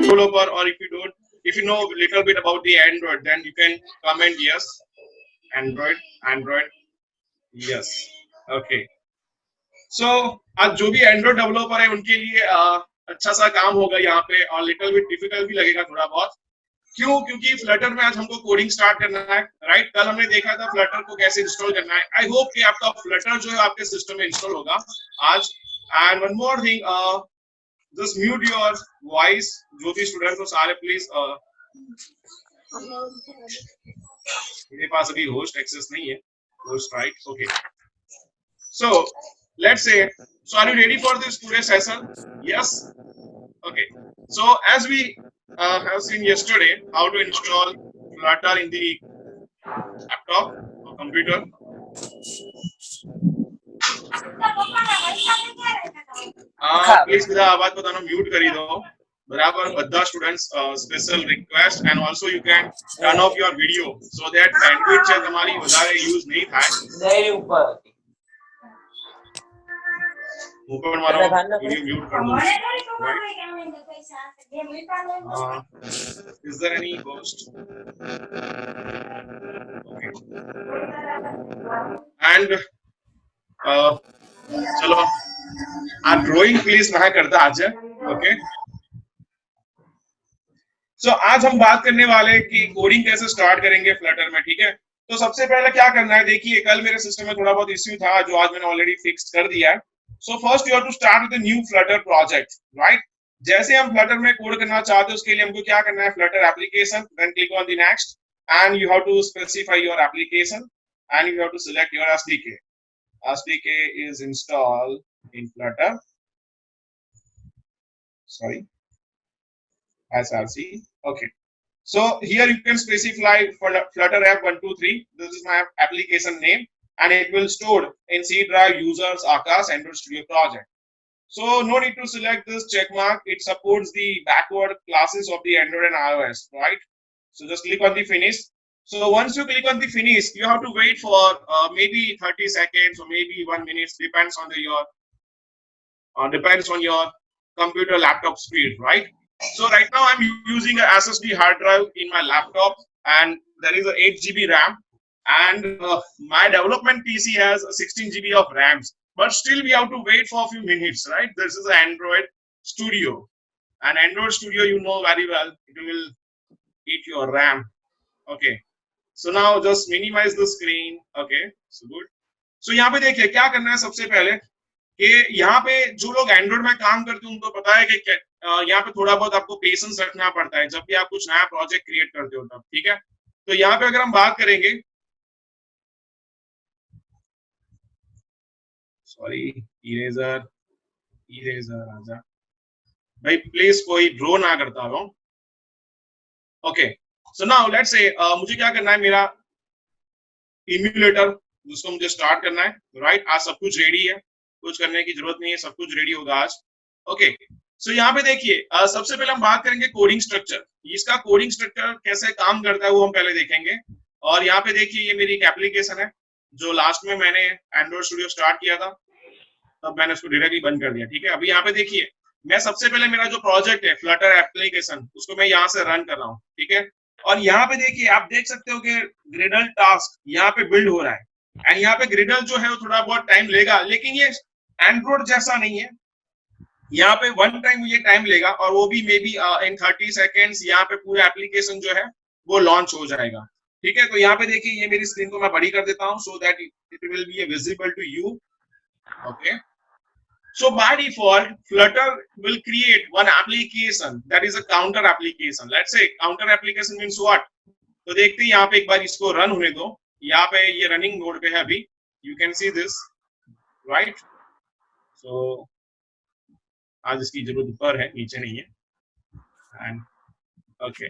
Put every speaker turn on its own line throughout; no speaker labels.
developer, or if you don't, if you know a little bit about the Android, then you can comment yes. Android, yes. Okay. So आज जो भी Android developer है उनके लिए अच्छा सा काम होगा यहाँ पे, और लिटिल बिट डिफिकल्ट भी लगेगा थोड़ा बहुत। क्यों? क्योंकि फ्लटर में आज हमको कोडिंग स्टार्ट करना है, राइट। कल हमने देखा था फ्लटर को कैसे इंस्टॉल करना है। आई होप कि आपका फ्लटर जो है आपके सिस्टम में इंस्टॉल होगा आज। And one more thing, just mute your voice, जो भी स्टूडेंट हो सारे प्लीज। मेरे पास अभी होस्ट एक्सेस नहीं है, host right. Okay, so let's say, so are you ready for this today's session? Yes. Okay, so as we have seen yesterday how to install Flutter in the laptop or computer. Please मेरा आवाज बताना mute करी दो बराबर બધા students. Special request, and also you can turn off your video so that bandwidth છે તમારી વધારે યુઝ નહીં થાય। ऊपर मारो वीडियो म्यूट कर दो। Is there any host? Okay. And चलो आ ड्राइंग प्लीज मैं करता आज है। ओके, सो आज हम बात करने वाले हैं कि कोडिंग कैसे स्टार्ट करेंगे फ्लटर में, ठीक है। तो सबसे पहले क्या करना है, देखिए कल मेरे सिस्टम में थोड़ा बहुत इश्यू था जो आज मैंने ऑलरेडी फिक्स कर दिया है। So first you have to start with a new Flutter project, right? जैसे हम Flutter में कोड करना चाहते हैं उसके लिए हमको क्या करना है, Flutter application, then click on the next, and you have to specify your application, and you have to select your SDK. SDK is installed in Flutter. Sorry, SRC. Okay. So here you can specify Flutter app 123. This is my application name, and it will store in C drive users Akash Android Studio project. So no need to select this check mark. It supports the backward classes of the Android and iOS, right? So just click on the finish. So once you click on the finish, you have to wait for maybe 30 seconds or maybe 1 minute, depends on your computer laptop speed, right? So right now I'm using a SSD hard drive in my laptop, and there is a 8 GB RAM. And my development PC has 16 GB of RAMs, but still we have to wait for a few minutes, right? This is Android Studio, and Android Studio, you know very well, it will eat your RAM. Okay, so now just minimize the screen. Okay, so good. So यहाँ पे देखिए क्या करना है, सबसे पहले कि यहाँ पे जो लोग एंड्रॉइड में काम करते हैं उनको पता है कि यहाँ पे थोड़ा बहुत आपको पेशेंस रखना पड़ता है जब भी आप कुछ नया प्रोजेक्ट क्रिएट करते हो तब, ठीक है। तो यहाँ पे अगर हम बात करेंगे, सॉरी इरेजर आजा भाई, प्लीज कोई ड्रो ना करता हो। Okay, so now let's say मुझे क्या करना है, मेरा इम्यूलेटर जिसको मुझे स्टार्ट करना है, राइट। आज सब कुछ रेडी है, कुछ करने की जरूरत नहीं है, सब कुछ रेडी होगा आज। ओके, सो यहाँ पे देखिए सबसे पहले हम बात करेंगे कोडिंग स्ट्रक्चर। इसका कोडिंग स्ट्रक्चर कैसे काम करता है वो हम पहले देखेंगे। और यहाँ पे देखिए ये मेरी एक एप्लीकेशन है जो लास्ट में मैंने एंड्रॉइड स्टूडियो स्टार्ट किया था, तब मैंने उसको डायरेक्टली बंद कर दिया, ठीक है। अभी यहाँ पे देखिए मैं सबसे पहले मेरा जो प्रोजेक्ट है फ्लटर एप्लीकेशन उसको मैं यहाँ से रन कर रहा हूँ, ठीक है। और यहाँ पे देखिए आप देख सकते हो कि ग्रिडल टास्क यहाँ पे बिल्ड हो रहा है, एंड यहाँ पे ग्रिडल जो है वो थोड़ा बहुत टाइम लेगा, लेकिन ये एंड्रॉइड जैसा नहीं है। यहाँ पे वन टाइम ये टाइम लेगा, और वो भी मे बी इन 30 सेकेंड्स यहाँ पे पूरा एप्लीकेशन जो है वो लॉन्च हो जाएगा, ठीक है। तो यहाँ पे देखिए ये मेरी स्क्रीन को मैं बड़ी कर देता हूँ so that it will be visible to you. Okay, so by default Flutter will create one application that is a counter application. Let's say counter application means what? तो देखते हैं यहाँ पे एक बार इसको रन होने दो। यहाँ पे ये रनिंग मोड पे है अभी, you can see this, right? So आज इसकी जरूरत ऊपर है, नीचे नहीं है। And okay,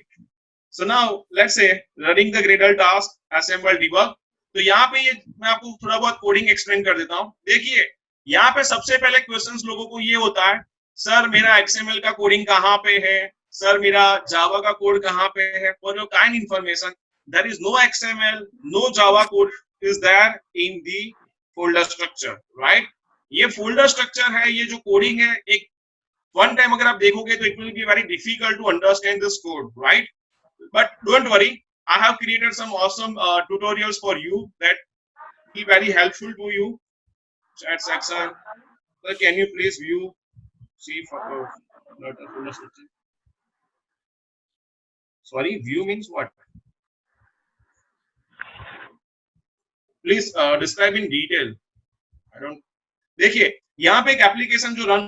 so now let's say running the Gradle task, assemble debug। तो यहाँ पे ये मैं आपको थोड़ा बहुत कोडिंग एक्सप्लेन कर देता हूँ। देखिए यहाँ पे सबसे पहले क्वेश्चंस लोगों को ये होता है, सर मेरा XML का कोडिंग कहाँ पे है, सर मेरा जावा का कोड कहाँ पे है। For your kind information, there is no XML, no Java code is there in the folder structure, right. ये फोल्डर स्ट्रक्चर है, ये जो कोडिंग है एक वन टाइम अगर आप देखोगे तो it will be very difficult to understand this code, right? But don't worry, I have created some awesome tutorials for you that will be very helpful to you. Chat section. So can you please view, see for not a full structure. Sorry, view means what? Please describe in detail. I don't. देखिए यहाँ पे एक application जो run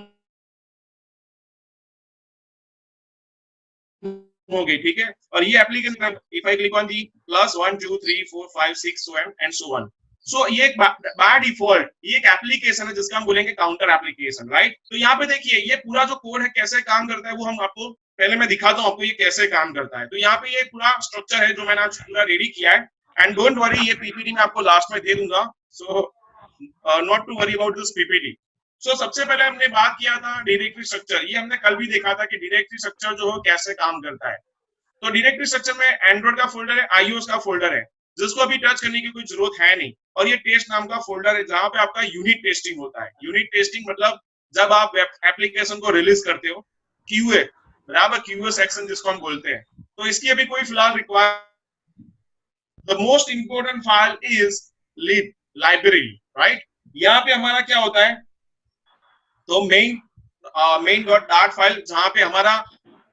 हो गई, ठीक है, और ये application if I click on the +1 2 3 4 5 6 and so on, so ये एक बाय डिफॉल्ट ये एक एप्लीकेशन है जिसका हम बोलेंगे काउंटर एप्लीकेशन, राइट? तो यहाँ पे देखिए ये पूरा जो कोड है कैसे काम करता है वो हम आपको पहले मैं दिखाता हूँ आपको ये कैसे काम करता है। तो यहाँ पे ये पूरा स्ट्रक्चर है जो मैंने आज पूरा रेडी किया है, एंड डोंट वरी ये पीपीटी मैं आपको लास्ट में दे दूंगा, so not to worry about this PPT. So सबसे पहले हमने बात किया था डायरेक्टरी स्ट्रक्चर, ये हमने कल भी देखा था कि डायरेक्टरी स्ट्रक्चर जो है कैसे काम करता है। तो डायरेक्टरी स्ट्रक्चर में एंड्रॉइड का फोल्डर है, आईओएस का फोल्डर है, जिसको अभी टच करने की कोई जरूरत है नहीं, और ये टेस्ट नाम का फोल्डर है जहां पे आपका यूनिट टेस्टिंग होता है। यूनिट टेस्टिंग मतलब जब आप एप्लीकेशन को रिलीज करते हो, क्यूए, बराबर, क्यूए सेक्शन जिसको हम बोलते हैं। तो इसकी अभी कोई फिलहाल require, the most important file is lib library, right? यहाँ पे हमारा क्या होता है, तो मेन डॉट डार्ट फाइल जहां पे हमारा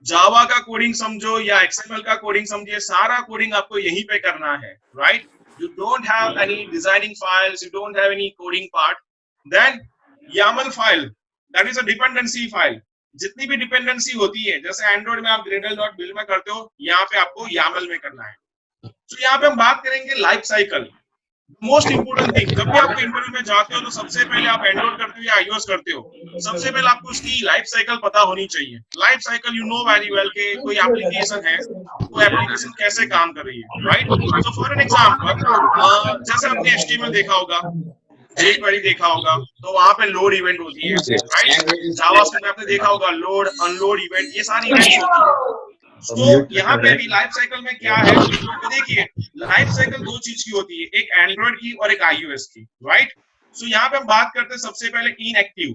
जावा का कोडिंग समझो या एक्सएमएल का कोडिंग समझिए, सारा कोडिंग आपको यहीं पे करना है, right? You don't have any designing files, you don't have any coding part. Then YAML file, that is a dependency file. जितनी भी डिपेंडेंसी होती है, जैसे एंड्रॉइड में आप gradle.build में करते हो, यहाँ पे आपको YAML में करना है। तो यहाँ पे हम बात करेंगे life cycle, most important thing. जब भी आप इंटरव्यू में जाते हो तो सबसे पहले आप एंड्रॉइड करते हो या आईओएस करते हो, सबसे पहले आपको उसकी लाइफ साइकिल पता होनी चाहिए। Life cycle you know very well कि कोई एप्लीकेशन है तो एप्लीकेशन कैसे काम कर रही है, right? So for an example, जैसे आपने एचटीएमएल देखा होगा, jQuery देखा होगा, तो वहां पे लोड इवेंट होती है, राइट? जावास्क्रिप्ट में आपने देखा होगा लोड अनलोड इवेंट, ये सारी इवेंट्स होती है। तो यहाँ पे भी लाइफ साइकिल में क्या है, तो देखिए लाइफ साइकिल दो चीज की होती है, एक एंड्रॉइड की और एक आईओएस की, राइट? सो यहाँ पे हम बात करते हैं सबसे पहले इनएक्टिव।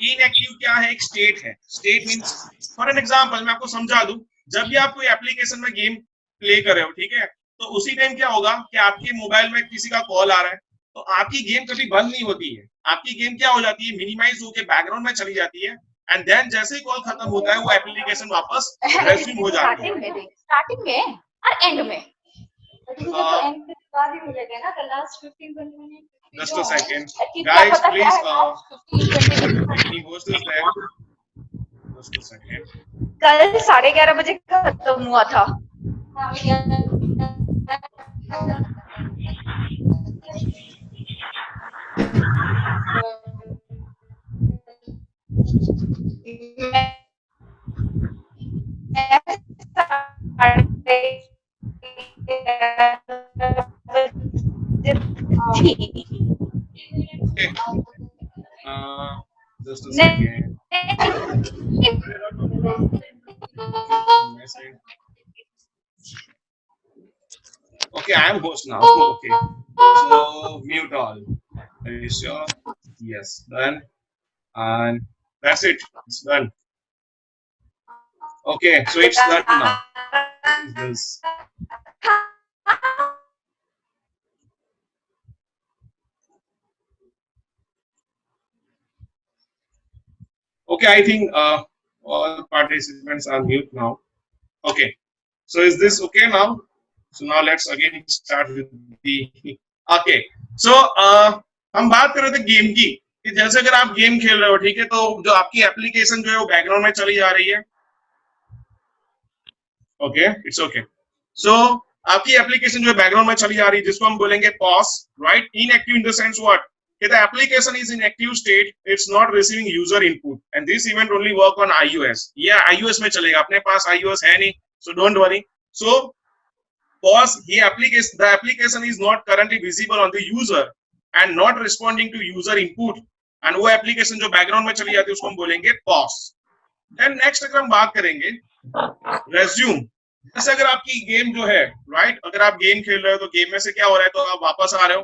इनएक्टिव क्या है? एक स्टेट है। State means, for an example मैं आपको समझा दूं, जब भी आप कोई एप्लीकेशन में गेम प्ले कर रहे हो, ठीक है, तो उसी टाइम क्या होगा कि आपके मोबाइल में किसी का कॉल आ रहा है, तो आपकी गेम कभी बंद नहीं होती है, आपकी गेम क्या हो जाती है, मिनिमाइज होकर बैकग्राउंड में चली जाती है, एंड देन जैसे ही कॉल खत्म होता है वो एप्लीकेशन वापस रेज्यूम हो जाती है।
स्टार्टिंग में और एंड में, एंड के बाद ही मिलेगा ना, the last 15-20 minute.
Just a second, guys, please. Any host is there? Just a second.
कल 11:30 बजे खत्म हुआ था।
Just a second. Okay, I am host now. Okay, so mute all. Are you sure? Yes, done. And that's it. It's done. Okay, so it's done now. What is this? Okay, I think all participants are mute now. Okay, so is this okay now? So now let's again start with the. Okay, so हम बात कर रहे थे game की, कि जैसे अगर आप गेम खेल रहे हो, ठीक है, तो जो आपकी एप्लीकेशन जो है वो बैकग्राउंड में चली जा रही है। Okay, it's okay. सो आपकी एप्लीकेशन जो है बैकग्राउंड में चली जा रही है, जिसको हम बोलेंगे pause, right? Inactive in the sense what, the application is in active state, it's not receiving user input, and this event only work on iOS. Yeah, iOS में चलेगा, अपने पास iOS है नहीं, so don't worry. So pause, the application is not currently visible on the user and not responding to user input, and वो application जो background में चली जाती है उसको हम बोलेंगे pause. Then next अगर हम बात करेंगे resume, जैसे अगर आपकी गेम जो है, राइट, अगर आप गेम खेल रहे हो तो गेम में से क्या हो रहा है, तो आप वापस आ रहे हो,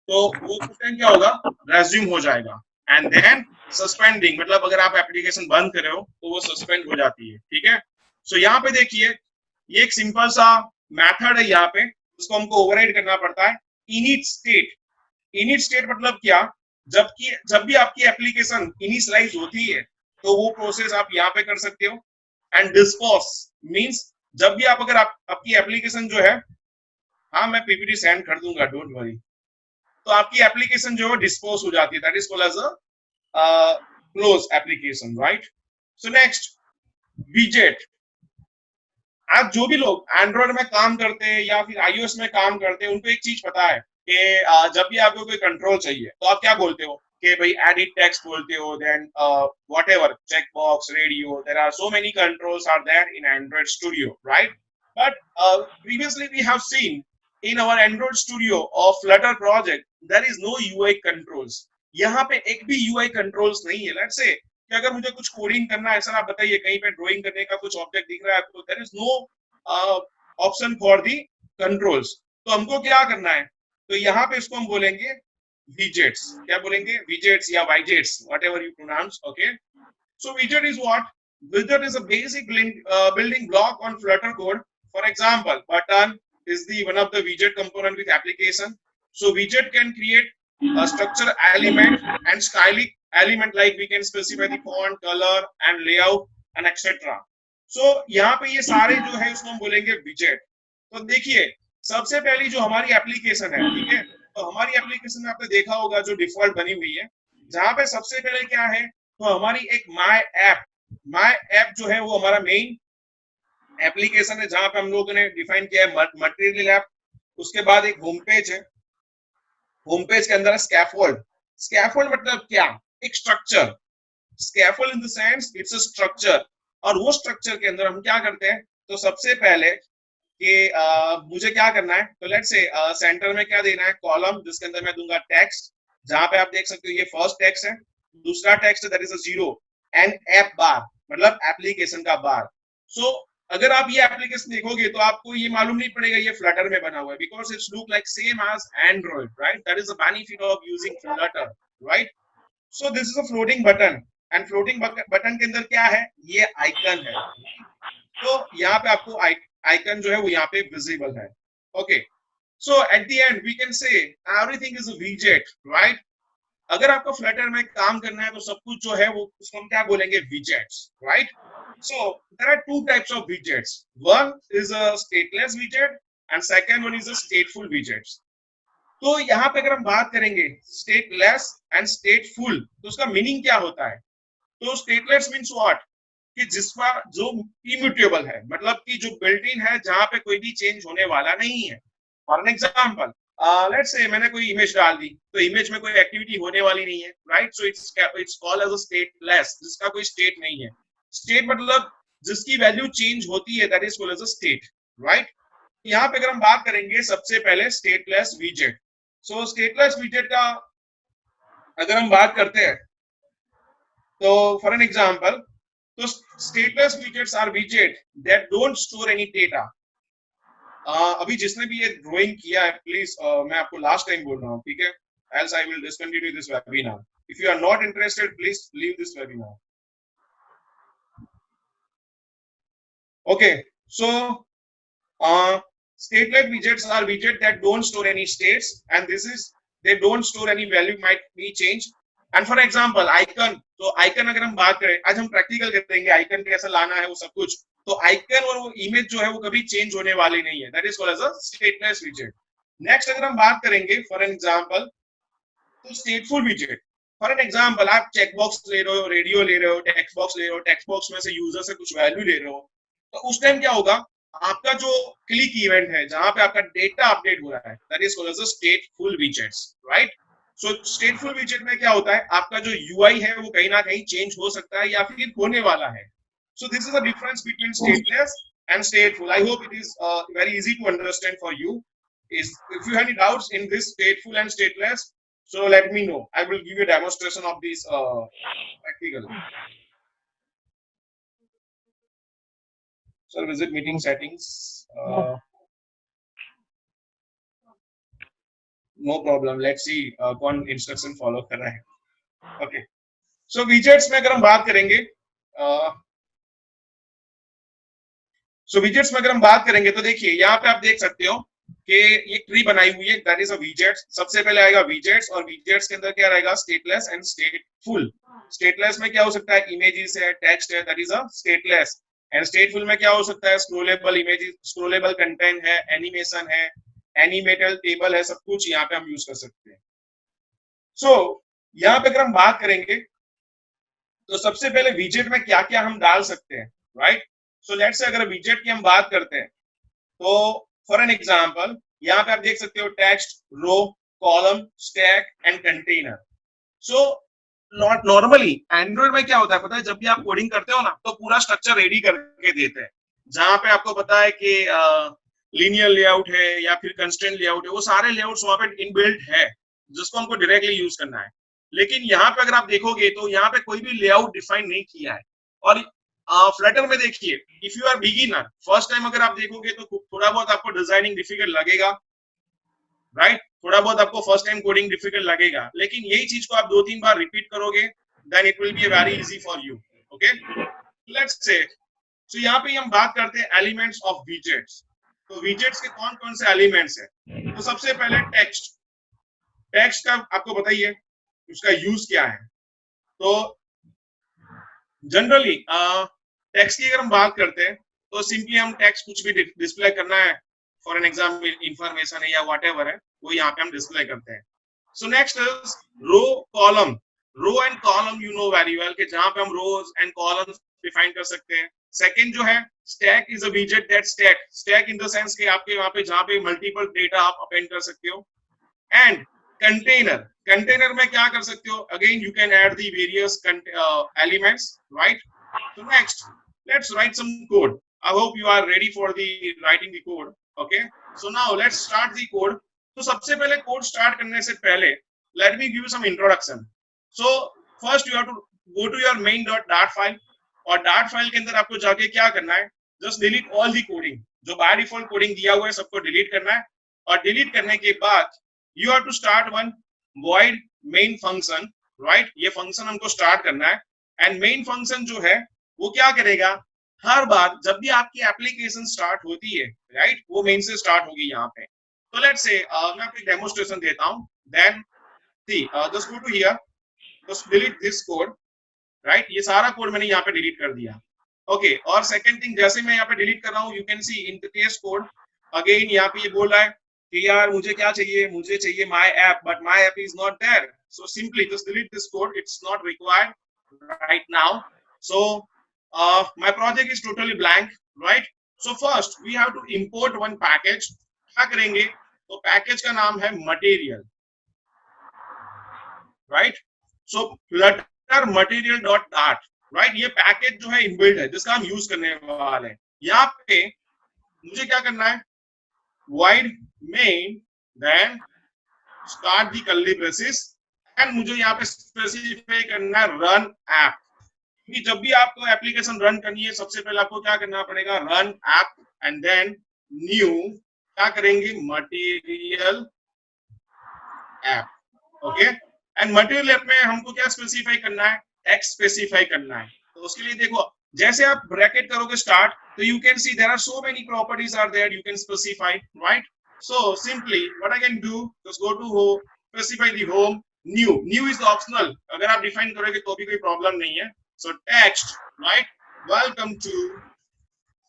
तो वो टाइम क्या होगा, रेज्यूम हो जाएगा। एंड देन सस्पेंडिंग, मतलब अगर आप एप्लीकेशन बंद कर रहे हो तो वो सस्पेंड हो जाती है, ठीक है। सो यहाँ पे देखिए ये एक सिंपल सा मेथड है यहाँ पे, उसको हमको ओवरराइड करना पड़ता है। इनिट स्टेट, इनिट स्टेट मतलब क्या, जबकि जब भी आपकी एप्लीकेशन इनिशियलाइज होती है तो वो प्रोसेस आप यहाँ पे कर सकते हो। एंड डिस्पोज मींस जब भी आप अगर आपकी एप्लीकेशन जो है, हाँ मैं पीपीटी सेंड कर दूंगा, डोंट वरी, तो आपकी एप्लीकेशन जो है डिस्पोज हो जाती है, that is called as a close application, right. So next, विजेट। आज जो भी लोग एंड्रॉइड में काम करते हैं या फिर आईओएस में काम करते हैं उनको एक चीज पता है कि जब भी आपको कोई कंट्रोल चाहिए तो आप क्या बोलते हो कि भाई एडिट टेक्स्ट बोलते हो, then whatever check box, radio, there are so many controls are there in Android studio, right. But previously we have seen in our Android Studio or Flutter project there is no UI controls. यहाँ पे एक भी UI controls नहीं है। Let's say कि अगर मुझे कुछ कोडिंग करना है, सर आप बताइए कहीं पे ड्राइंग करने का कुछ ऑब्जेक्ट दिख रहा है आपको, there is no option for the controls, तो हमको क्या करना है, तो यहाँ पे इसको हम बोलेंगे विजेट्स, क्या बोलेंगे, विजेट्स या वाइजेट्स, whatever you pronounce, okay. So विजेट is what, विजेट is a basic building block on Flutter code. For example, button is the one of the widget component with application. So widget can create a structure element and styling element, like we can specify the font, color and layout and etc. So यहाँ पे ये सारे जो है उसको हम बोलेंगे विजेट। तो देखिए सबसे पहली जो हमारी एप्लीकेशन है, ठीक है, तो हमारी एप्लीकेशन में आपने देखा होगा जो डिफॉल्ट बनी हुई है, जहाँ पे सबसे पहले क्या है, तो हमारी एक माय ऐप जो है वो हमारा मेन एप्लीकेशन है, जहां पे हम लोगों ने डिफाइन किया है मटेरियल ऐप। उसके बाद एक होम पेज है, होम पेज के अंदर स्कैफोल्ड, स्कैफोल्ड मतलब क्या, एक structure, scaffold in the sense it's a structure. और वो स्ट्रक्चर के अंदर हम क्या करते हैं, तो सबसे पहले कि मुझे क्या करना है, तो लेट्स से सेंटर में क्या देना है, कॉलम, जिसके अंदर मैं दूंगा टेक्स्ट, जहां पे आप देख सकते हो ये फर्स्ट टेक्स्ट है, दूसरा टेक्स्ट है that is a zero, and app bar मतलब एप्लीकेशन का बार। सो अगर आप ये एप्लीकेशन देखोगे तो आपको ये मालूम नहीं पड़ेगा ये फ्लटर में बना हुआ है, because it's look like same as Android, right, that is the benefit of using Flutter, right. So this is a floating button, and floating button के अंदर क्या है, ये आइकन है, तो यहाँ पे आपको आइकन जो है वो यहाँ पे विजिबल है, okay. So at the end we can say everything is a विजेट, राइट। अगर आपको फ्लटर में काम करना है तो सब कुछ जो है वो उसको हम क्या बोलेंगे, widgets, right. So there are two types of widgets, one is a stateless विजेट and second one is a stateful widgets. तो यहाँ पे अगर हम बात करेंगे स्टेटलेस एंड स्टेटफुल, तो उसका मीनिंग क्या होता है, तो स्टेटलेस मीन्स व्हाट, कि जिसका जो इम्यूटेबल है, मतलब कि जो बिल्ट इन है, जहां पे कोई भी चेंज होने वाला नहीं है। For an example, let's say मैंने कोई इमेज डाल दी, तो इमेज में कोई एक्टिविटी होने वाली नहीं है, right. So it's called as a stateless, जिसका कोई स्टेट नहीं है। स्टेट मतलब जिसकी वैल्यू चेंज होती है, that is called as a state, right. यहाँ पे अगर हम बात करेंगे सबसे पहले स्टेटलेस विजेट। सो स्टेटलेस विजेट का अगर हम बात करते हैं, तो फॉर एन एग्जांपल, तो स्टेटलेस विजेट्स आर विजेट that don't store any data. अभी जिसने भी ये ड्राइंग किया है प्लीज, मैं आपको लास्ट टाइम बोल रहा हूँ, ठीक है, else I will discontinue this webinar. If you are not interested please leave this webinar, okay. So stateless widgets are widgets that don't store any states, and this is they don't store any value, might be changed. And for example icon, तो icon अगर हम बात करें, आज हम practical करेंगे icon कैसे लाना है वो सब कुछ, तो आइकन और वो इमेज जो है वो कभी चेंज होने वाली नहीं है, that is called as a stateless विजेट। नेक्स्ट अगर हम बात करेंगे फॉर एन एग्जांपल, तो स्टेटफुल विजेट, फॉर एन एग्जांपल आप चेक बॉक्स ले रहे हो, रेडियो ले रहे हो, टेक्स्ट बॉक्स ले रहे हो, टेक्स्ट बॉक्स में से यूजर से कुछ वैल्यू ले रहे हो, तो उस टाइम क्या होगा, आपका जो क्लिक इवेंट है जहां पे आपका डेटा अपडेट हो रहा है, that is called as a stateful widgets, right. So stateful विजेट में क्या होता है, आपका जो यूआई है वो कहीं ना कहीं चेंज हो सकता है या फिर होने वाला है। So this is the difference between stateless and stateful. I hope it is very easy to understand for you. Is if you have any doubts in this stateful and stateless, so let me know. I will give you a demonstration of this practical. So visit meeting settings. No problem. Let's see कौन instruction follow कर रहा है. Okay, सो widgets में अगर हम बात करेंगे, widgets में अगर हम बात करेंगे तो देखिए यहाँ पे आप देख सकते हो कि ये ट्री बनाई हुई है, दैट इज अ विजेट। सबसे पहले आएगा विजेट्स, और विजेट्स के अंदर क्या रहेगा, स्टेटलेस एंड स्टेटफुल। स्टेटलेस में क्या हो सकता है, इमेजेस है, टेक्स्ट है, that is a stateless. And stateful में क्या हो सकता है, स्क्रोलेबल इमेजेस, स्क्रोलेबल कंटेंट है, एनिमेशन है, एनिमेटेड टेबल है, सब कुछ यहाँ पे हम यूज कर सकते हैं। सो यहाँ पे अगर हम बात करेंगे तो सबसे पहले विजेट में क्या क्या हम डाल सकते हैं, राइट। सो लेट्स से अगर विजेट की हम बात करते हैं तो फॉर एन एग्जांपल यहाँ पे आप देख सकते हो text, row, column, stack and container. So not normally Android में क्या होता है पता है, जब भी आप कोडिंग करते हो ना तो पूरा स्ट्रक्चर रेडी करके देते हैं, जहां पे आपको पता है कि लीनियर लेआउट है या फिर कंस्ट्रेंट लेआउट है, वो सारे लेआउट्स वहां पे इनबिल्ट है जिसको हमको डायरेक्टली यूज करना है। लेकिन यहाँ पे अगर आप देखोगे तो यहाँ पे कोई भी लेआउट डिफाइन नहीं किया है। और फ्लटर में देखिए, if you are beginner, first time अगर आप देखोगे तो थोड़ा बहुत आपको डिजाइनिंग डिफिकल्ट लगेगा, राइट। थोड़ा बहुत आपको फर्स्ट टाइम कोडिंग डिफिकल्ट लगेगा, लेकिन यही चीज को आप 2-3 बार रिपीट करोगे, then it will be very easy for you. Okay, let's say so यहाँ पे हम बात करते हैं एलिमेंट्स ऑफ विजेट्स। तो विजेट्स के कौन कौन से एलिमेंट्स है, तो सबसे पहले टेक्स्ट। टेक्स्ट का आपको बताइए उसका यूज क्या है। तो जनरली टेक्स्ट की अगर हम बात करते हैं तो सिंपली हम टेक्स्ट कुछ भी डिस्प्ले करना है, फॉर एन एग्जाम्पल इंफॉर्मेशन है या व्हाटएवर है, वो यहाँ पे हम डिस्प्ले करते हैं। So next is row column. Row and column you know very well कि जहां पे हम रोज एंड कॉलम्स डिफाइन कर सकते हैं। सेकंड जो है स्टैक इज अ विजेट that stack in the sense कि आपके वहां पे जहां पे मल्टीपल डेटा आप अपेंड कर सकते हो। एंड कंटेनर, कंटेनर में क्या कर सकते हो, again you can add the various elements, right. So next, let's write some code. I hope you are ready for the writing the code. Okay. So now let's start the code. तो सबसे पहले code start करने से पहले let me give you some introduction. So first you have to go to your main.dart file, और dart file के अंदर आपको जाके क्या करना है, just delete all the coding, जो by default coding दिया हुआ है सबको delete करना है। और delete करने के बाद you have to start one void main function, right? ये function हमको start करना है। एंड मेन फंक्शन जो है वो क्या करेगा, हर बार जब भी आपकी एप्लीकेशन स्टार्ट होती है, राइट, वो मेन से स्टार्ट होगी यहाँ पे। तो लेट्स से मैं आपको डेमोस्ट्रेशन देता हूँ, then see just go to here, just delete this code, right. ये सारा कोड मैंने यहाँ पे डिलीट कर दिया। ओके, और सेकंड थिंग, जैसे मैं यहाँ पे डिलीट कर रहा हूँ, you can C in the case code again यहाँ पे ये बोल रहा है कि यार मुझे क्या चाहिए, मुझे चाहिए my app, but my app is not there. So simply just delete this code, it's not required right now. So my project is totally blank, right? So first we have to import one package. क्या करेंगे, तो package का नाम है material, right? So flutter material.dart, right? ये package जो है inbuilt है जिसका हम यूज करने वाले हैं। यहाँ पे मुझे क्या करना है, void main, then start the curly braces, and मुझे यहाँ पे स्पेसिफाई करना है रन ऐप, क्योंकि जब भी आपको एप्लीकेशन रन करनी है सबसे पहले आपको क्या करना पड़ेगा, run app, and then new क्या करेंगे, material app. Okay, and material app में हमको क्या स्पेसिफाई करना है, टेक्स्ट स्पेसिफाई करना है। तो उसके लिए देखो, जैसे आप ब्रैकेट करोगे स्टार्ट, तो you can see there are so many properties are there, you can specify, right. So simply what I can do, just go to home, specify the home, new is optional, अगर आप define करोगे तो भी कोई problem नहीं है। So text, right, welcome to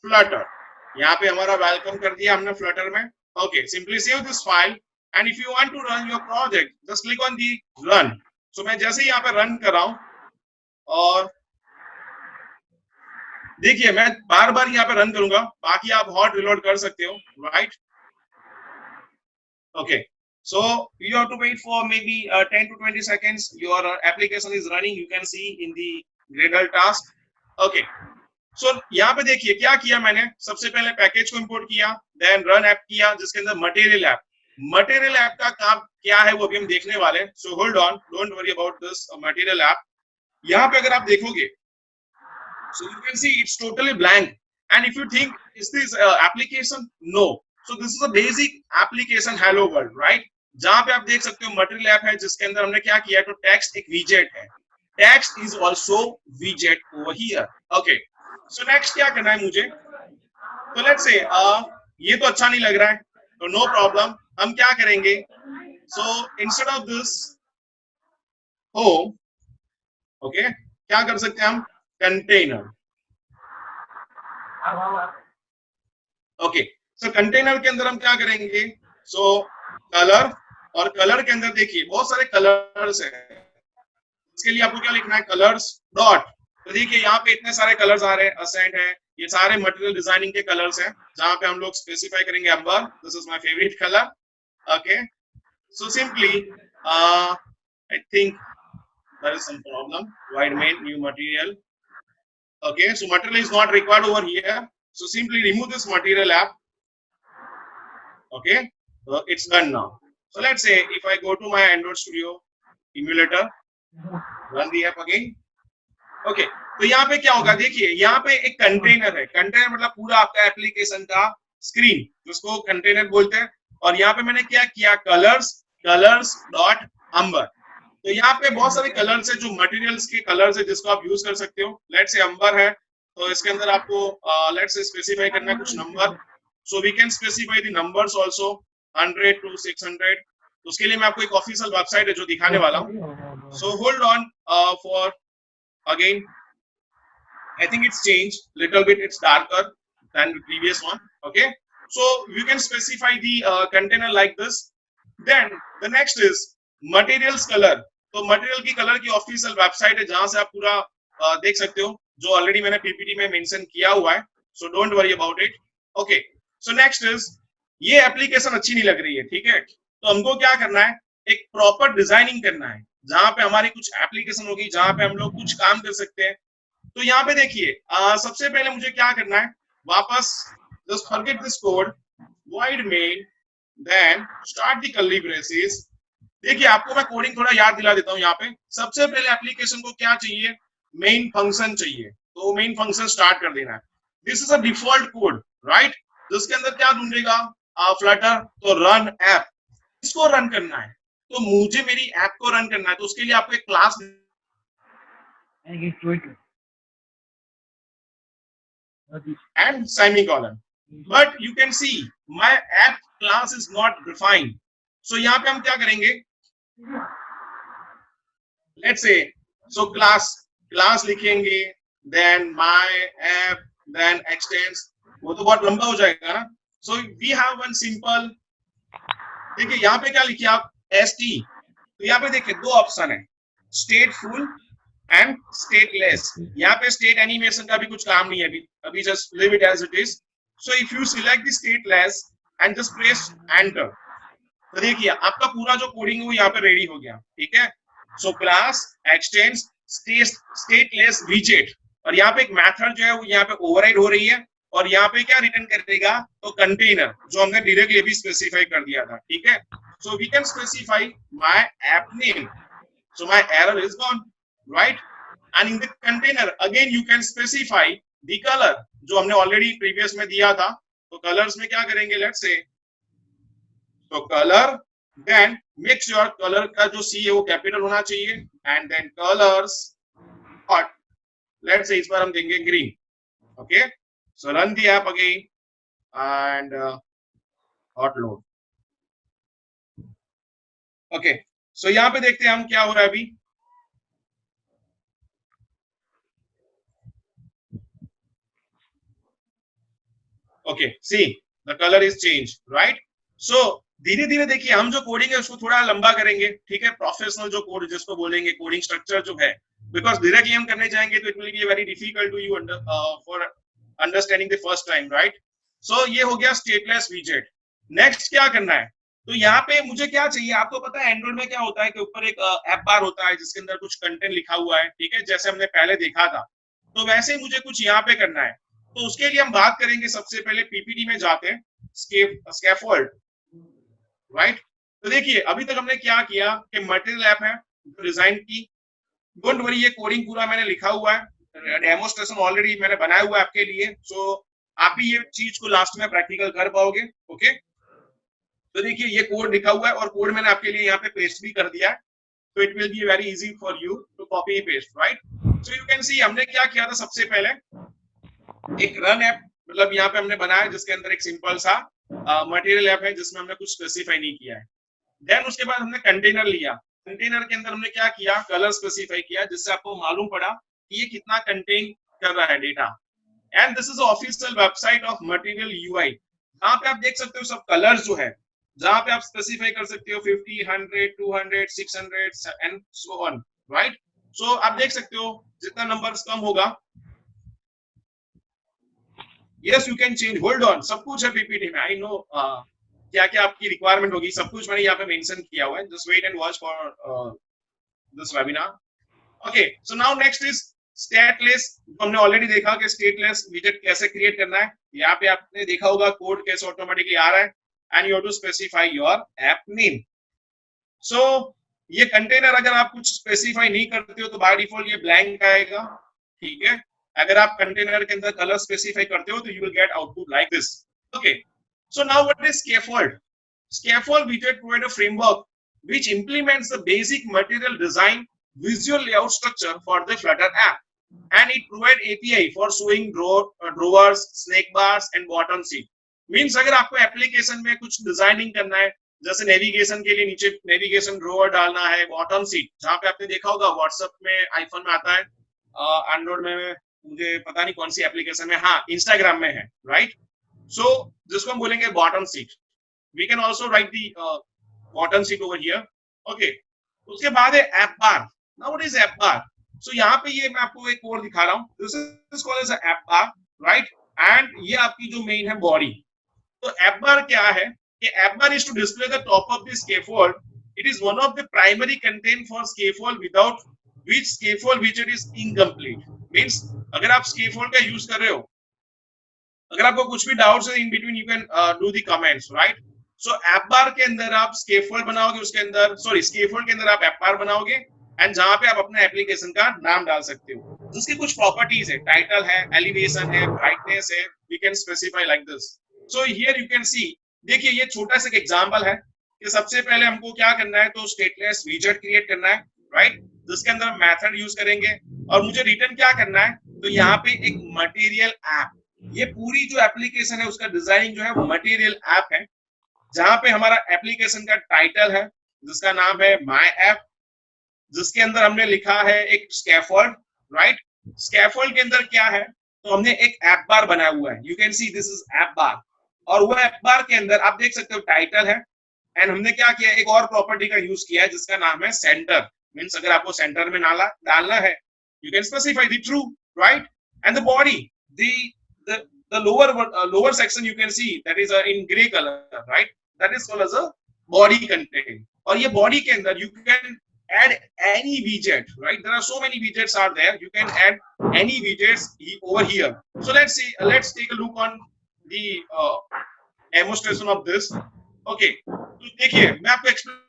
Flutter, यहाँ पे हमारा वेलकम कर दिया हमने फ्लटर में। Okay, simply save this file, and if you want to run your project just click on the run. So मैं जैसे ही यहाँ पे रन कर रहा हूँ, और देखिए मैं बार बार यहाँ पे रन करूंगा, बाकी आप हॉट रिलोड कर सकते हो, right. Okay, so you have to wait for maybe 10 to 20 seconds, your application is running, you can see in the Gradle task. Okay, so यहाँ पे देखिए क्या किया मैंने, सबसे पहले पैकेज को इंपोर्ट किया, देन रन ऐप किया जिसके अंदर मटेरियल ऐप। मटेरियल ऐप का काम क्या है वो अभी हम देखने वाले हैं, so hold on, don't worry about this material app. यहाँ पे अगर आप देखोगे, so you can see it's totally blank, and if you think is this application, no, so this is a basic application hello world, right? जहां पे आप देख सकते हो मटेरियल ऐप है जिसके अंदर हमने क्या किया, तो टेक्स्ट एक विजेट है, टेक्स्ट इज ऑल्सो विजेट over here. Okay, so next क्या करना है मुझे, तो लेट्स से ये तो अच्छा नहीं लग रहा है, तो नो प्रॉब्लम, हम क्या करेंगे, so instead of this home, okay, क्या कर सकते हैं हम, कंटेनर। ओके, सो कंटेनर के अंदर हम क्या करेंगे, सो कलर, और कलर के अंदर देखिए बहुत सारे कलर्स हैं, इसके लिए आपको क्या लिखना है, कलर्स डॉट, तो देखिए यहाँ पे इतने सारे कलर्स आ रहे हैं, असेंट है, ये सारे मटेरियल डिजाइनिंग के कलर्स हैं, जहां पे हम लोग स्पेसिफाई करेंगे amber, this is my favourite colour. Okay, so simply I think there is some problem, wide main new material, okay, so material is not required over here, so simply remove this material app. Okay, so it's done now. So let's say if I go to my Android Studio emulator, run the app again. Okay, तो यहाँ पे क्या होगा, देखिए यहाँ पे एक container है, कंटेनर मतलब पूरा आपका एप्लीकेशन का स्क्रीन, जिसको कंटेनर बोलते हैं, और यहाँ पे मैंने क्या किया, कलर्स, कलर्स डॉट अंबर, तो यहाँ पे बहुत सारे कलर्स है, जो मटेरियल्स के कलर्स है जिसको आप यूज कर सकते हो। लेट्स से अंबर है, तो इसके अंदर आपको लेट्स से स्पेसिफाई करना है कुछ number, so we can specify the numbers also 100 to 600, तो उसके लिए मैं आपको एक ऑफिशियल वेबसाइट है जो दिखाने वाला हूँ, so hold on for again, I think it's changed little bit, it's darker than the previous one. Okay, so you can specify the container like this. Then the next is materials color, तो material की colour की official website है जहां से आप पूरा देख सकते हो, जो ऑलरेडी मैंने पीपीटी में मेंशन किया हुआ है, so don't worry about it. Okay, so next is, ये एप्लीकेशन अच्छी नहीं लग रही है, ठीक है, तो हमको क्या करना है, एक प्रॉपर डिजाइनिंग करना है, जहां पे हमारी कुछ एप्लीकेशन होगी, जहां पे हम लोग कुछ काम कर सकते हैं। तो यहाँ पे देखिए सबसे पहले मुझे क्या करना है, वापस just forget this code, void main, then start the curly braces। देखिए आपको मैं कोडिंग थोड़ा याद दिला देता हूँ, यहाँ पे सबसे पहले एप्लीकेशन को क्या चाहिए, मेन फंक्शन चाहिए, तो मेन फंक्शन स्टार्ट कर देना है, this is a default code, right, जिसके अंदर क्या ढूंढेगा, फ्लटर, तो रन ऐप, इसको रन करना है, तो मुझे मेरी ऐप को रन करना है, तो उसके लिए आपको एक class and semicolon, but you can see my app class is not defined, so यहाँ पे हम क्या करेंगे, let's say so class लिखेंगे, then my app, then extends, वो तो बहुत लंबा हो जाएगा ना, so we have one simple, देखिए यहाँ पे क्या लिखिए आप, st, तो यहाँ पे देखिए दो ऑप्शन है, stateful एंड स्टेटलेस, यहाँ पे स्टेट एनिमेशन का भी कुछ काम नहीं है अभी just leave it as it is, so if you select the stateless and just press enter, तो देखिए आपका पूरा जो कोडिंग है वो यहाँ पे रेडी हो गया, ठीक है, सो क्लास एक्सटेंड्स स्टेटलेस विजेट, और यहाँ पे एक मेथड जो है वो यहाँ पे ओवरराइड हो रही है, और यहाँ पे क्या रिटर्न करेगा, तो कंटेनर, जो हमने डायरेक्टली अभी स्पेसिफाई कर दिया था, ठीक है, so we can specify my app name, so my error is gone, right, and in the container again you can specify the color, जो हमने ऑलरेडी प्रीवियस में दिया था, तो कलर्स में क्या करेंगे, लेट्स से, तो colour, then make sure colour का जो सी है वो कैपिटल होना चाहिए, and then colours dot, let's say इस बार हम देंगे green. Okay, so run the app again and hot load. Okay, so यहाँ पे देखते हैं हम क्या हो रहा है अभी, okay, see the colour is change, right, so धीरे धीरे देखिए हम जो कोडिंग है उसको थोड़ा लंबा करेंगे, ठीक है, प्रोफेशनल जो कोड जिसको बोलेंगे, कोडिंग स्ट्रक्चर जो है, बिकॉज डायरेक्टली हम करने जाएंगे तो it will be very difficult to you for understanding the first time, right, so ये हो गया स्टेटलेस विजेट। नेक्स्ट क्या करना है, तो यहाँ पे मुझे क्या चाहिए, आपको पता है एंड्रॉइड में क्या होता है कि ऊपर एक ऐप बार होता है जिसके अंदर कुछ कंटेंट लिखा हुआ है, ठीक है, जैसे हमने पहले देखा था, तो वैसे ही मुझे कुछ यहाँ पे करना है, तो उसके लिए हम बात करेंगे, सबसे पहले पीपीटी में जाते हैं, स्कैफोल्ड, राइट, तो देखिए अभी तक हमने क्या किया कि मटेरियल ऐप है डिजाइन की, डोंट वरी ये कोडिंग पूरा मैंने लिखा हुआ है, डेमोस्ट्रेशन ऑलरेडी मैंने बनाया हुआ है आपके लिए, सो आप भी ये चीज को लास्ट में प्रैक्टिकल कर पाओगे। ओके, तो देखिए ये कोड लिखा हुआ है और कोड मैंने आपके लिए यहाँ पे पेस्ट भी कर दिया है, तो it will be very easy for you to copy paste, right. So you can see हमने क्या किया था, सबसे पहले एक रन ऐप मतलब यहाँ पे हमने बनाया जिसके अंदर एक सिंपल सा मटेरियल ऐप है जिसमें हमने कुछ स्पेसिफाई नहीं किया है। देन उसके बाद हमने कंटेनर लिया, कंटेनर के अंदर हमने क्या किया, कलर स्पेसिफाई किया जिससे आपको मालूम पड़ा कि ये कितना कंटेन कर रहा है data. And this is official website of material UI, जहाँ पे आप देख सकते हो सब कलर्स जो है, जहाँ पे आप स्पेसिफाई कर सकते हो 50, 100, 200, 600 एंड सो ऑन, राइट। सो आप देख सकते हो जितना नंबर्स कम होगा, yes you can change, hold on, सब कुछ है पीपीटी में, आई नो क्या क्या आपकी रिक्वायरमेंट होगी, सब कुछ मैंने यहाँ पे मेंशन किया हुआ है, just wait and watch for this webinar. Okay, so now next is stateless. हमने ऑलरेडी देखा कि स्टेटलेस विजेट कैसे क्रिएट करना है, यहाँ पे आपने देखा होगा कोड कैसे ऑटोमेटिकली आ रहा है, and you have to specify your app name. So ये कंटेनर अगर आप कुछ स्पेसिफाई नहीं करते हो तो बाय डिफॉल्ट ये ब्लैंक आएगा, ठीक है। अगर आप कंटेनर के अंदर कलर स्पेसिफाई करते हो तो you will gate output like this. Okay, so now what is scaffold? Scaffold widget provide a framework which implements the basic material design visual layout structure for the Flutter app, and it provide API for showing drawers, snake bars and button sheet. Means अगर आपको application में कुछ designing करना है, जैसे navigation के लिए नीचे नेविगेशन ड्रॉवर डालना है, बॉटम सीट जहाँ पे आपने देखा होगा व्हाट्सएप में, आईफोन में आता है, एंड्रॉइड में मुझे पता नहीं कौन सी एप्लीकेशन में, हाँ इंस्टाग्राम में है, राइट। सो जिसको हम बोलेंगे bottom seat, we can also write the bottom sheet over here, okay। उसके बाद है app bar. now what is app bar? so यहाँ पे ये मैं आपको एक और दिखा रहा हूँ, this is called as app bar, right। and ये आपकी जो मेन है बॉडी। तो ऐप बार क्या है कि app bar is to display the top of the scaffold, it is one of the primary content for scaffold without which scaffold widget is incomplete। means अगर आप scaffold का यूज कर रहे हो, अगर आपको कुछ भी डाउट्स है in between you can do the comments, right. So app bar के अंदर आप स्कैफोल्ड बनाओगे, उसके अंदर सॉरी स्कैफोल्ड के अंदर आप ऐप बार बनाओगे, एंड जहां पे आप अपने एप्लीकेशन का नाम डाल सकते हो, जिसकी कुछ प्रॉपर्टीज है, टाइटल है, एलिवेशन है, ब्राइटनेस है, we can specify like this. So here you can see, देखिए ये छोटा सा एग्जांपल है कि सबसे पहले हमको क्या करना है, तो स्टेटलेस विजेट क्रिएट करना है, राइट, जिसके अंदर हम मेथड यूज करेंगे और मुझे रिटर्न क्या करना है, तो यहाँ पे एक मटेरियल ऐप, ये पूरी जो एप्लीकेशन है उसका डिजाइन जो है वो मटेरियल ऐप है, जहां पे हमारा एप्लीकेशन का टाइटल है जिसका नाम है माय ऐप, जिसके अंदर हमने लिखा है एक स्कैफोल्ड, राइट। स्कैफोल्ड के अंदर क्या है, तो हमने एक ऐप बार बनाया हुआ है, you can see this is app bar, और वो ऐप बार के अंदर आप देख सकते हो टाइटल है, एंड हमने क्या किया, एक और प्रॉपर्टी का यूज किया है जिसका नाम है सेंटर। मींस अगर आपको सेंटर में डालना है, you can specify the true, right. And the body, the lower section you can see that is in gray color, right, that is called as a body content। और ये body के अंदर you can add any widget, right, there are so many widgets are there, you can add any widgets over here। so let's see, let's take a look on the demonstration of this, okay। तो देखिए मैं आपको explain,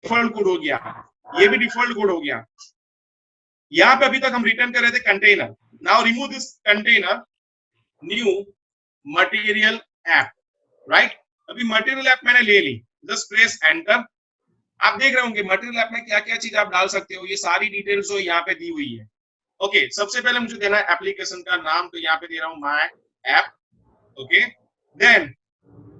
default code हो गया, ये भी default code हो गया। यहाँ पे अभी तक हम रिटर्न कर रहे थे container, now remove this container, new material app, right. अभी मटेरियल ऐप मैंने ले ली, जस्ट प्रेस एंटर। आप देख रहे होंगे मटेरियल ऐप में क्या क्या चीज आप डाल सकते हो, ये सारी डिटेल्स जो यहाँ पे दी हुई है, ओके। सबसे पहले मुझे देना है एप्लीकेशन का नाम, तो यहाँ पे दे रहा हूँ my app, okay. Then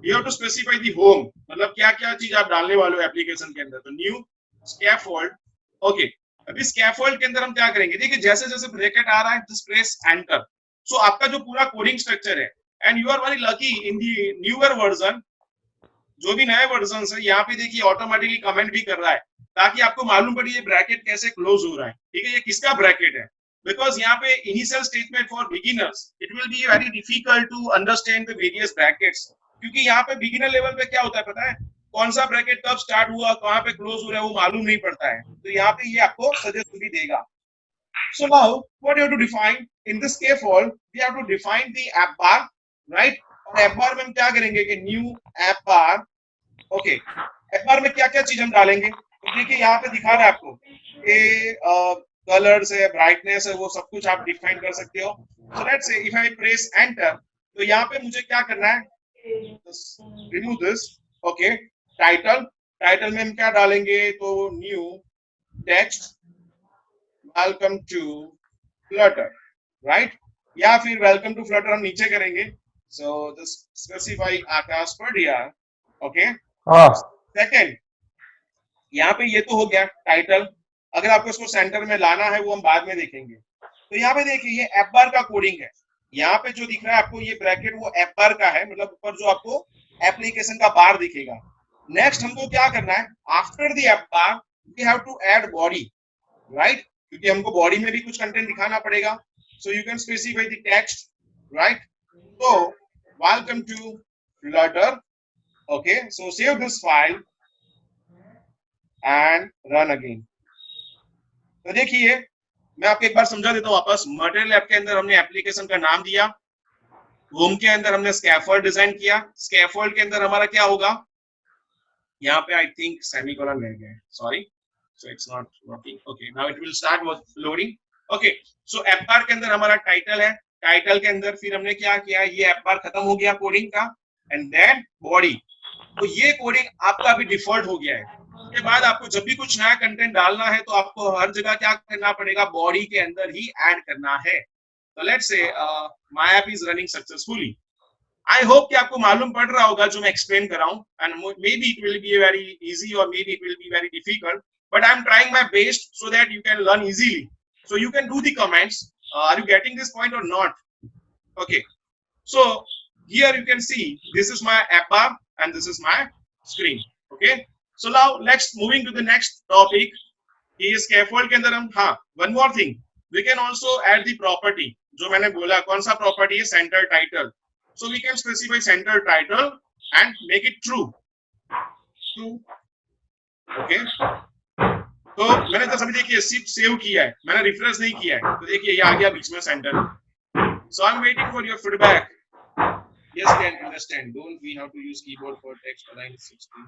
you have to specify the home, मतलब क्या क्या चीज आप डालने वाले हो एप्लीकेशन के अंदर, तो न्यू स्कैफोल्ड, ओके। अभी स्कैफोल्ड के अंदर हम क्या करेंगे, देखिए जैसे जैसे ब्रैकेट आ रहा है जस्ट प्रेस एंटर। सो आपका जो पूरा कोडिंग स्ट्रक्चर है, and you are very lucky in the newer version, जो भी नए वर्जन है, यहाँ पे देखिए ऑटोमेटिकली कमेंट भी कर रहा है ताकि आपको मालूम पड़े ये ब्रैकेट कैसे क्लोज हो रहा है, ठीक है, ये किसका ब्रैकेट है। बिकॉज यहाँ पे initial statement for beginners it will be very difficult to understand the various brackets, क्योंकि यहाँ पे बिगिनर लेवल पे क्या होता है पता है, कौन सा ब्रैकेट कब स्टार्ट हुआ, कहाँ पे क्लोज हो रहा है वो मालूम नहीं पड़ता है, तो यहाँ पे ये आपको सजेस्ट भी देगा। So now what you have to define in this scaffold, we have to define the app bar, right। और ऐप बार में हम क्या करेंगे कि न्यू ऐप बार, ओके। ऐप बार में क्या क्या चीज हम डालेंगे, तो देखिए यहाँ पे दिखा रहा है आपको, कलर्स है, ब्राइटनेस है, वो सब कुछ आप डिफाइन कर सकते हो। So let's say if I press enter, तो यहाँ पे मुझे क्या करना है, remove this. Okay, टाइटल में हम क्या डालेंगे, तो new text welcome to Flutter, right, या फिर वेलकम टू फ्लटर हम नीचे करेंगे. सो जस्ट स्पेसिफाई आकाश पढ़िया. ओके,
हाँ
सेकंड, यहाँ पे ये तो हो गया टाइटल. अगर आपको इसको सेंटर में लाना है वो हम बाद में देखेंगे. तो यहाँ पे देखिए ये एफ बार का कोडिंग है. यहाँ पे जो दिख रहा है आपको ये ब्रैकेट वो एफ बार का है, मतलब ऊपर जो आपको एप्लीकेशन का बार दिखेगा. नेक्स्ट हमको क्या करना है, after the app bar we have to add body, right, क्योंकि हमको बॉडी में भी कुछ कंटेंट दिखाना पड़ेगा. So you can specify the text, right. तो welcome to Flutter. Okay, so save this file and run again. तो देखिए मैं आपको एक बार समझा देता हूँ वापस. मटेरियल ऐप के अंदर हमने एप्लीकेशन का नाम दिया, होम के अंदर हमने स्कैफोल्ड डिजाइन किया. स्कैफोल्ड के अंदर हमारा क्या होगा, यहाँ पे आई थिंक सेमीकोलन रह गया, sorry, so it's not working. Okay, now it will start loading. Okay, so app bar के अंदर हमारा टाइटल है. टाइटल के अंदर फिर हमने क्या किया, ये एप बार खत्म हो गया कोडिंग का, एंड देन बॉडी. तो ये कोडिंग आपका अभी डिफॉल्ट हो गया है. उसके बाद आपको जब भी कुछ नया कंटेंट डालना है तो आपको हर जगह क्या करना पड़ेगा, बॉडी के अंदर ही ऐड करना है. तो let's say my app is running successfully. I hope कि आपको मालूम पड़ रहा होगा जो मैं एक्सप्लेन कर रहा हूं. And may be it will be very easy और may be it will be very difficult, but I am trying my best so that you can learn easily. So you can do the comments, are you getting this point और नॉट. Okay, so here you can see this is my app bar and this is my screen. Okay, so now let's moving to the next topic. ये scaffold के अंदर हम, हाँ, one more thing, we can also add the property. जो मैंने बोला कौन सा property है, center title. So we can specify center title and make it true. Okay, तो मैंने तो सभी देखिए सिर्फ सेव किया है, मैंने रिफ्रेश नहीं किया है. तो देखिए ये आ गया बीच में centre. So I'm waiting for your feedback. Yes, can understand. Don't we have to use keyboard for text align 16.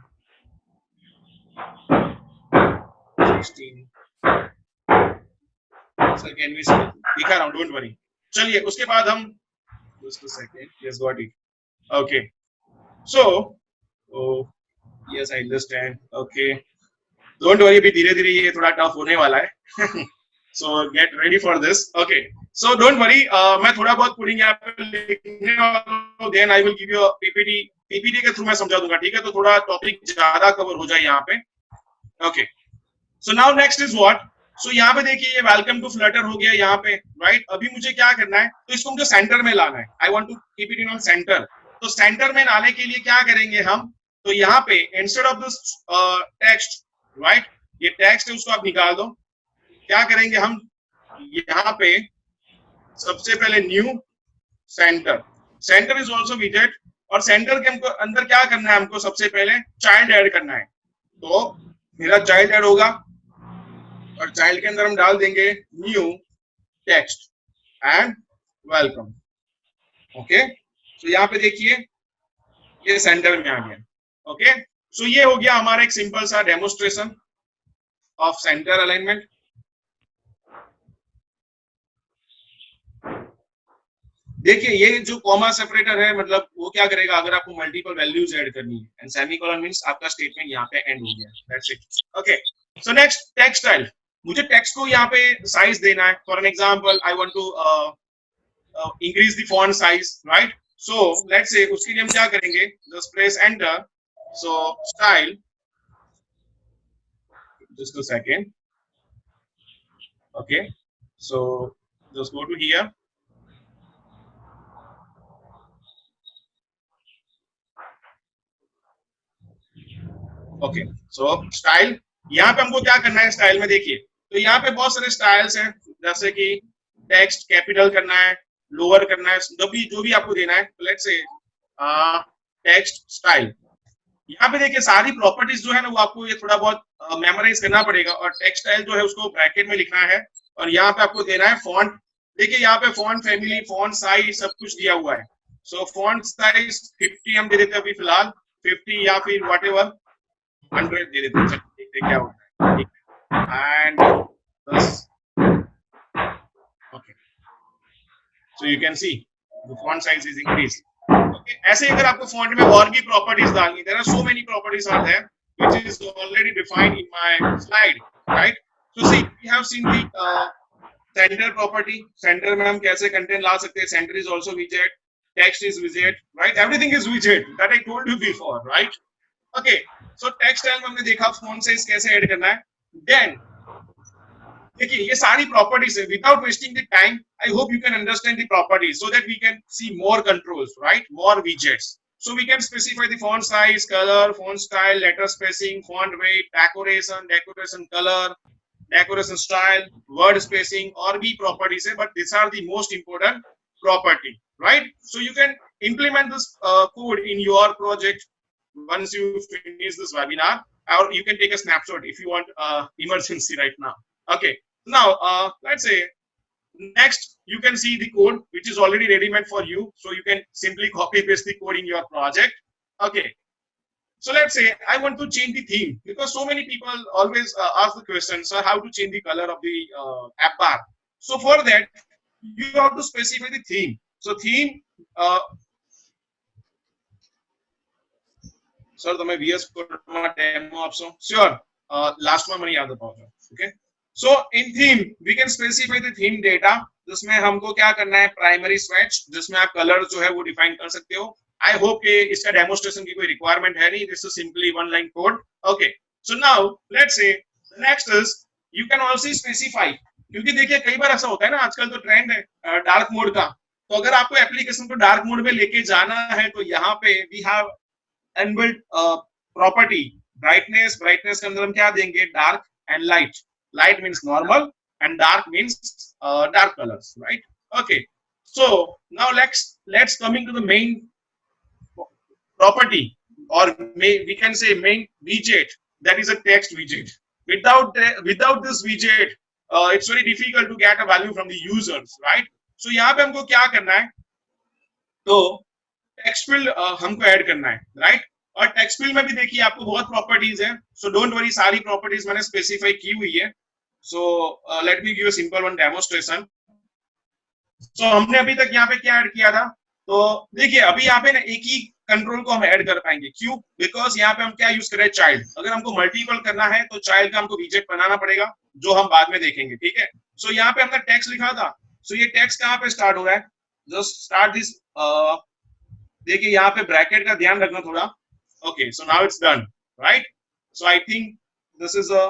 Sir, can we see? दिखा रहा हूँ, don't worry. चलिए उसके बाद हम just a second. Yes, got it. Okay. So, oh, yes, I understand. Okay. Don't worry, अभी धीरे धीरे ये थोड़ा टफ होने वाला है. So get ready for this. Okay. So don't worry. मैं थोड़ा बहुत कोडिंग यहाँ पे लिखने वाला हूँ. Then I will give you a PPT. PPT के थ्रू मैं समझा दूंगा, ठीक है? तो थोड़ा टॉपिक ज्यादा कवर हो जाए यहाँ पे. Okay. So now next is what? So यहाँ पे देखिए ये वेलकम टू फ्लटर हो गया यहाँ पे, राइट. अभी मुझे क्या करना है, तो इसको मुझे सेंटर में लाना है. I want to keep it in centre. तो सेंटर में लाने के लिए क्या करेंगे हम, तो यहाँ पे instead of this text, right, ये टेक्स्ट है उसको आप निकाल दो. क्या करेंगे हम, यहाँ पे सबसे पहले new centre. Centre is also विजेट, और सेंटर के अंदर क्या करना है, हमको सबसे पहले चाइल्ड ऐड करना है. तो मेरा चाइल्ड ऐड होगा और चाइल्ड के अंदर हम डाल देंगे new text and welcome. Okay, तो यहाँ पे देखिए ये सेंटर में आ गया. ओके, सो ये हो गया हमारा एक सिंपल सा डेमोस्ट्रेशन ऑफ सेंटर अलाइनमेंट. देखिए ये जो कॉमा सेपरेटर है, मतलब वो क्या करेगा, अगर आपको मल्टीपल वैल्यूज ऐड करनी है, एंड सेमीकोलन मींस आपका स्टेटमेंट यहाँ पे एंड हो गया. That's it. Okay, so next text style. मुझे टेक्स्ट को यहाँ पे साइज देना है. For an example I want to increase the font size, right. So let's say उसके लिए हम क्या करेंगे, just press enter. So style, just a second. Okay, so just go to here. Okay, so style, यहाँ पे हमको क्या करना है, स्टाइल में देखिए तो यहाँ पे बहुत सारे स्टाइल्स हैं, जैसे कि टेक्स्ट कैपिटल करना है, लोअर करना है, जो भी आपको देना है. Let's say text style. यहाँ पे देखिए सारी प्रॉपर्टीज जो है ना वो आपको ये थोड़ा बहुत मेमोराइज करना पड़ेगा. और टेक्स्ट स्टाइल जो है उसको ब्रैकेट में लिखना है, और यहाँ पे आपको देना है फॉन्ट. देखिए यहाँ पे फॉन्ट फैमिली, फॉन्ट साइज सब कुछ दिया हुआ है. सो फॉन्ट साइज 50 हम दे देते हैं अभी फिलहाल, 50 या फिर व्हाटएवर 100 दे देते हैं. देखते क्या होता है. एंड बस. Okay, So you can see the font size is increased. Okay, ऐसे अगर आपको font में और भी properties डालनी, there are so many properties are there which is already defined in my slide, right? So see, we have seen the center property. Center में हम कैसे content ला सकते हैं? Center is also widget, text is widget, right? Everything is widget that I told you before, right? Okay, so text style में हमने देखा font size कैसे add करना है. Then देखिए ये सारी प्रॉपर्टीज है. Without wasting the time I hope you can understand the properties so that we can see more controls, right, more widgets. So we can specify the font size, color, font style, letter spacing, font weight, decoration color, decoration style, word spacing, और भी properties है, but these are the most important property, right? So you can implement this code in your project once you finish this webinar, or you can take a snapshot if you want emergency right now. Okay, now let's say next you can see the code which is already ready made for you, so you can simply copy paste the code in your project. Okay, so let's say I want to change the theme, because so many people always ask the question, sir, how to change the color of the app bar. So for that you have to specify the theme. So theme sir તમે VS Code માં demo આપશો? Sure, last માં મને યાદ અપાવજો. Okay, so in theme we can specify the theme data, जिसमें हमको क्या करना है, प्राइमरी स्वेच, जिसमें आप कलर जो है वो डिफाइन कर सकते हो. आई होप कि इसका डेमोस्ट्रेशन की कोई रिक्वायरमेंट है नहीं, this is simply one line code. Okay, so now let's say next is you can also specify, क्योंकि देखिए कई बार ऐसा होता है ना, आजकल तो ट्रेंड है डार्क मोड का. तो अगर आपको एप्लीकेशन को डार्क मोड में लेके जाना है तो यहाँ पे we have inbuilt property brightness. Brightness के अंदर हम क्या देंगे, dark and light. Light means normal and dark means dark colors, right? Okay, so now let's coming to the main property, or we can say main widget, that is a text widget. Without this widget it's very difficult to get a value from the users, right? So यहाँ पे हमको क्या करना है, तो text field हमको add करना है, right? और टेक्स्ट फील्ड में भी देखिए आपको बहुत प्रॉपर्टीज है. सो डोंट वरी, सारी प्रॉपर्टीज मैंने स्पेसिफाई की हुई है. So let me give a simple one demonstration. So हमने अभी तक यहाँ पे क्या ऐड किया था, तो देखिए अभी यहाँ पे ना एक ही कंट्रोल को हम ऐड कर पाएंगे. क्यों? बिकॉज यहाँ पे हम क्या यूज करें, चाइल्ड. अगर हमको मल्टीपल करना है तो चाइल्ड का हमको विजेट बनाना पड़ेगा, जो हम बाद में देखेंगे, ठीक है. सो यहाँ पे हमने टेक्स्ट लिखा था. सो ये टेक्स्ट कहाँ पे स्टार्ट हो रहा है, जस्ट स्टार्ट दिस. देखिए यहाँ पे ब्रैकेट का ध्यान रखना थोड़ा. Okay, so now it's done, right? So I think this is a,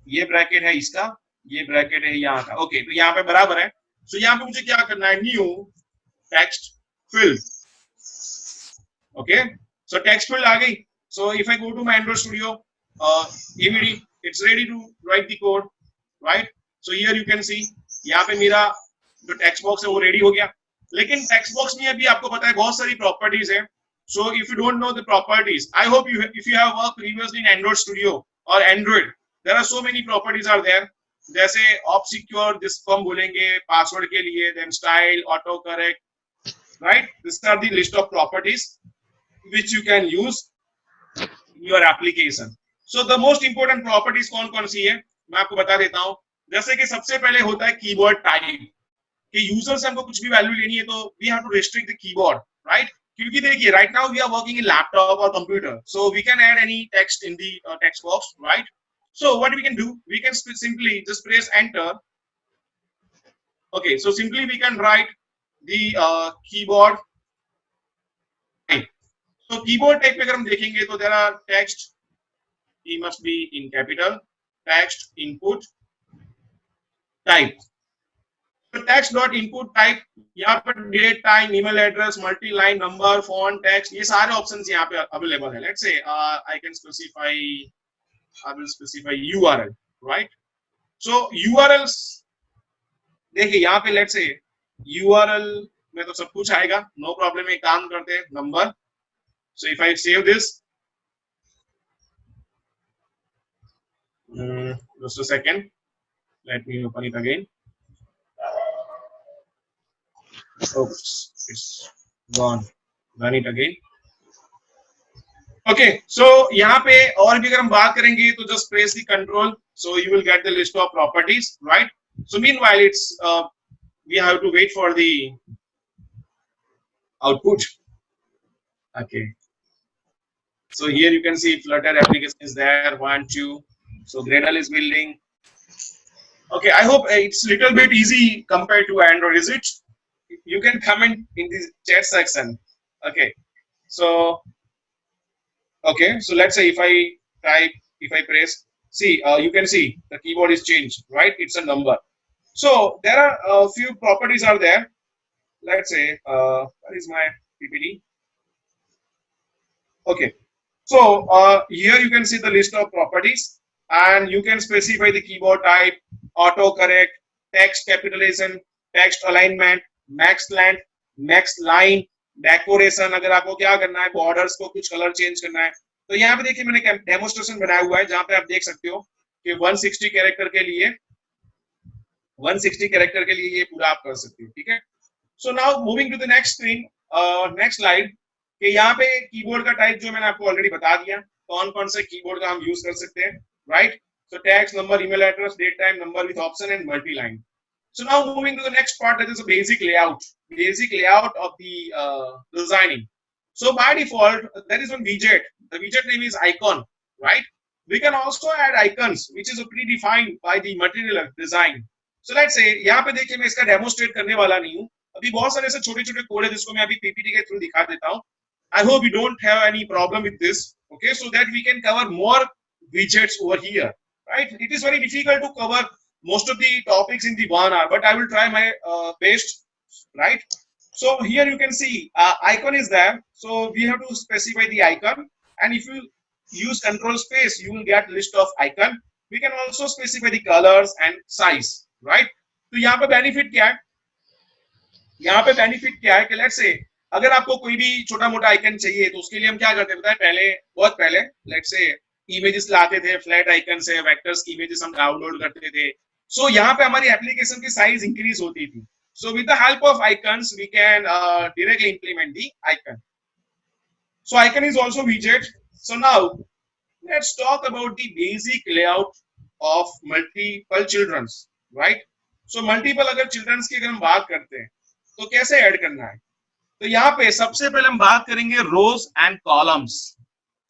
ये ब्रैकेट है इसका, ये ब्रैकेट है यहाँ का. Okay, तो यहाँ पे बराबर है. So यहाँ पे मुझे क्या करना है, new text field. Okay, so text field आ गई. So if I go to my Android Studio, EVD, it's ready to write the code, right? So here you can see, यहाँ पे मेरा जो टेक्स्ट बॉक्स है वो रेडी हो गया. लेकिन टेक्स्ट बॉक्स में अभी आपको पता है बहुत सारी प्रॉपर्टीज है. So if you don't know the properties, I hope if you have worked previously in Android Studio or Android, there are so many properties are there. जैसे ऑप सिक्योर, जिसको हम बोलेंगे पासवर्ड के लिए, then style, auto correct, right? These are the list of properties which you can use in your application. So the most important properties कौन कौन सी है मैं आपको बता देता हूँ. जैसे कि सबसे पहले होता है कीबोर्ड टाइप, कि यूजर से हमको कुछ भी वैल्यू लेनी है तो we have to restrict the keyboard, right? क्योंकि देखिए right now we are working in laptop or computer, so we can add any text in the text box, right? So what we can do, we can simply just press enter. Okay, so simply we can write the keyboard type. So keyboard type पे अगर हम देखेंगे तो there are text, he must be in capital, text input type. तो text dot input type, यहाँ पर date, time, email address, multi line, number, font, text, ये सारे ऑप्शंस यहाँ पे अवेलेबल है. Let's say I can specify, I will specify URL, right? So URLs देखिए यहाँ पे let's say URL में तो सब कुछ आएगा, no problem. एक काम करते हैं, number. So if I save this, just a second, let me open it again. Oops, it's gone. Run it again. Okay, so यहाँ पे और भी अगर हम बात करेंगे तो just press the control, so you will get the list of properties, right? So meanwhile it's we have to wait for the output. Okay. So here you can see Flutter application is there, 1, 2. So Gradle is building. Okay, I hope it's little bit easy compared to Android. Is it? You can comment in the chat section. Okay. So okay, so let's say if I type, if I press, see, you can see the keyboard is changed, right? It's a number. So there are a few properties are there. Let's say, where is my PPT? Okay. So here you can see the list of properties, and you can specify the keyboard type, auto correct, text capitalization, text alignment, max length, max line, decoration, अगर आपको क्या करना है, borders को कुछ colour change करना है, तो यहाँ पे देखिए मैंने डेमोस्ट्रेशन बनाया हुआ है, जहां पे आप देख सकते हो कि 160 कैरेक्टर के लिए 160 कैरेक्टर के लिए ये पूरा आप कर सकते हो, ठीक है। So now moving to the next thing, next slide, कि यहाँ पे कीबोर्ड का टाइप जो मैंने आपको ऑलरेडी बता दिया, कौन कौन से कीबोर्ड का हम यूज कर सकते हैं, right. So text, number, email address, date time, number with option and multiline. So now moving to the next part, that is a basic layout of the designing. So by default, there is one widget. The widget name is icon, right? We can also add icons, which is predefined by the material design. So let's say यहाँ पे देखिए मैं इसका demonstrate करने वाला नहीं हूँ. अभी बहुत सारे ऐसे छोटे-छोटे कोड है जिसको मैं अभी PPT के थ्रू दिखा देता हूँ. I hope you don't have any problem with this, okay? So that we can cover more widgets over here, right? It is very difficult to cover most of the topics in the 1 hour, but I will try my best, right? So here you can see icon is there, so we have to specify the icon, and if you use control space you will get list of icon. We can also specify the colors and size, right? तो यहाँ पे benefit क्या है, यहाँ पे benefit क्या है कि let's say अगर आपको कोई भी छोटा मोटा आइकन चाहिए तो उसके लिए हम क्या करते हैं, बताए पहले, बहुत पहले let's say इमेजेस लाते थे, फ्लैट आइकन से वेक्टर्स की इमेजेस हम डाउनलोड करते थे. सो यहाँ पे हमारी एप्लीकेशन की साइज इंक्रीज होती थी. So with the help of icons we can directly implement the icon. So icon is also विजेट. So now let's talk about the basic layout of multiple childrens, right. So multiple अगर childrens की अगर हम बात करते हैं तो कैसे ऐड करना है, तो यहाँ पे सबसे पहले हम बात करेंगे rows and columns.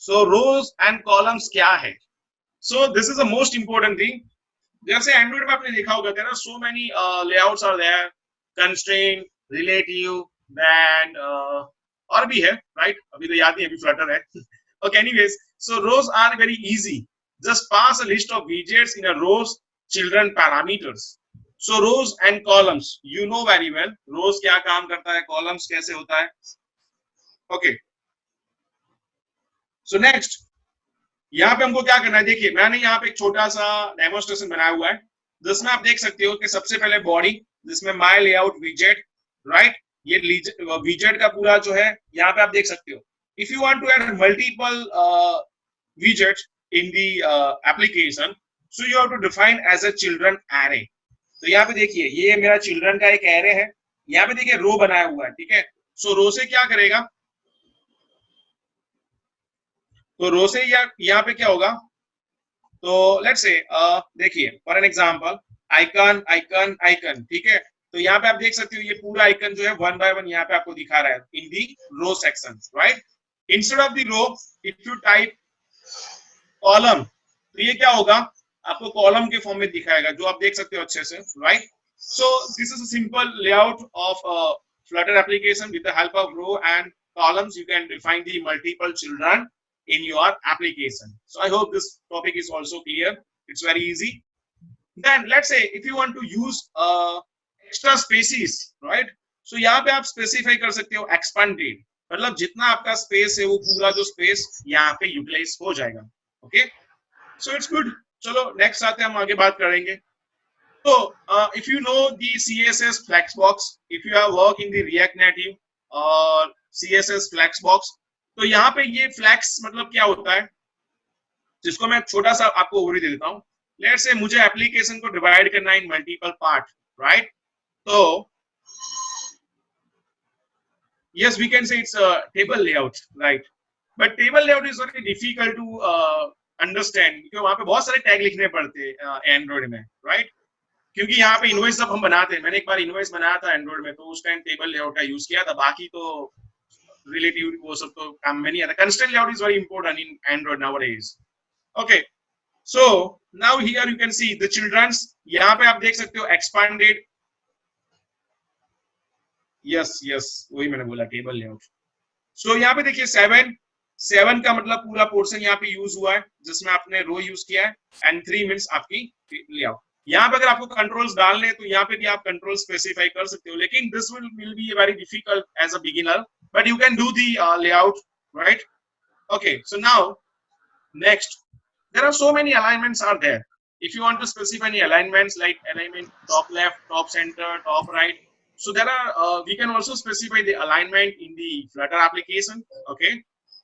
So rows and columns क्या है? So this is the most important thing. जैसे एंड्रॉइड में आपने देखा होगा, there are so many layouts are there, constraint, relative, then और भी है, राइट. अभी तो याद नहीं, अभी फ्लटर है. Okay, anyways, so rows are very easy. Just pass a list of widgets in a rows, children parameters. So rows and columns you know very well. Rows क्या काम करता है, कॉलम्स कैसे होता है. ओके, सो नेक्स्ट यहाँ पे हमको क्या करना है, देखिए मैंने यहाँ पे एक छोटा सा डेमोस्ट्रेशन बनाया हुआ है जिसमें आप देख सकते हो कि सबसे पहले बॉडी, जिसमें माय लेआउट विजेट, राइट. ये विजेट का पूरा जो है यहाँ पे आप देख सकते हो. If you want to add multiple विजेट in the application, so you have to define as a children array. तो यहाँ पे देखिए ये मेरा चिल्ड्रन का एक एरे है. यहाँ पे देखिए रो बनाया हुआ है, ठीक है. सो रो से क्या करेगा, तो रो से यहाँ पे क्या होगा, तो लेट्स से देखिए for an example icon icon icon, ठीक है. तो यहाँ पे आप देख सकते हो ये पूरा आइकन जो है 1 by 1 यहाँ पे आपको दिखा रहा है in the row section, right. Instead of the row if you type column, तो ये क्या होगा, आपको कॉलम के फॉर्म में दिखाएगा, जो आप देख सकते हो अच्छे से, right. So this is a simple layout of Flutter application. With the help of row and columns you can define the multiple children in your application. So I hope this topic is also clear. It's very easy. Then let's say if you want to use extra spaces, right? So यहाँ पे आप specify कर सकते हो expanded, मतलब जितना आपका space है वो पूरा जो space यहाँ पे utilize हो जाएगा. Okay? So it's good. चलो next आते हैं, हम आगे बात करेंगे. So if you know the CSS Flexbox, if you have worked in the React Native or CSS Flexbox, तो यहाँ पे ये फ्लैक्स मतलब क्या होता है, जिसको मैं छोटा सा आपको ओवरव्यू दे देता हूँ. लेट्स से मुझे एप्लीकेशन को डिवाइड करना है इन मल्टीपल पार्ट, राइट. तो yes we can say it's a table layout, right. But table layout is very difficult to understand, क्योंकि वहां पे बहुत सारे टैग लिखने पड़ते हैं एंड्रॉइड में, राइट. क्योंकि यहाँ पे इनवॉइस जब हम बनाते हैं, मैंने एक बार इनवॉइस बनाया था एंड्रॉइड में, तो उस टाइम टेबल लेआउट का यूज किया था, बाकी तो रिलेटिव वो सब तो काम में नहीं आता। Constraint layout is very important in Android nowadays. Okay, so now here you can see the childrens, यहाँ पे आप देख सकते हो एक्सपांडेड, यस यस वही मैंने बोला टेबल लेआउट। सो यहाँ पे देखिए 7 का मतलब पूरा पोर्शन यहाँ पे यूज हुआ है जिसमें आपने रो यूज किया है, एंड 3 मींस आपकी लेआउट। यहाँ पे अगर आपको कंट्रोल्स डालने हैं तो यहाँ पे भी आप कंट्रोल स्पेसिफाई कर सकते हो, लेकिन this will be very difficult as a beginner, but you can do the layout, right? Okay, so now next, there are so many alignments are there. If you want to specify any alignments like alignment top left, top center, top right, so there are we can also specify the alignment in the Flutter application. Okay,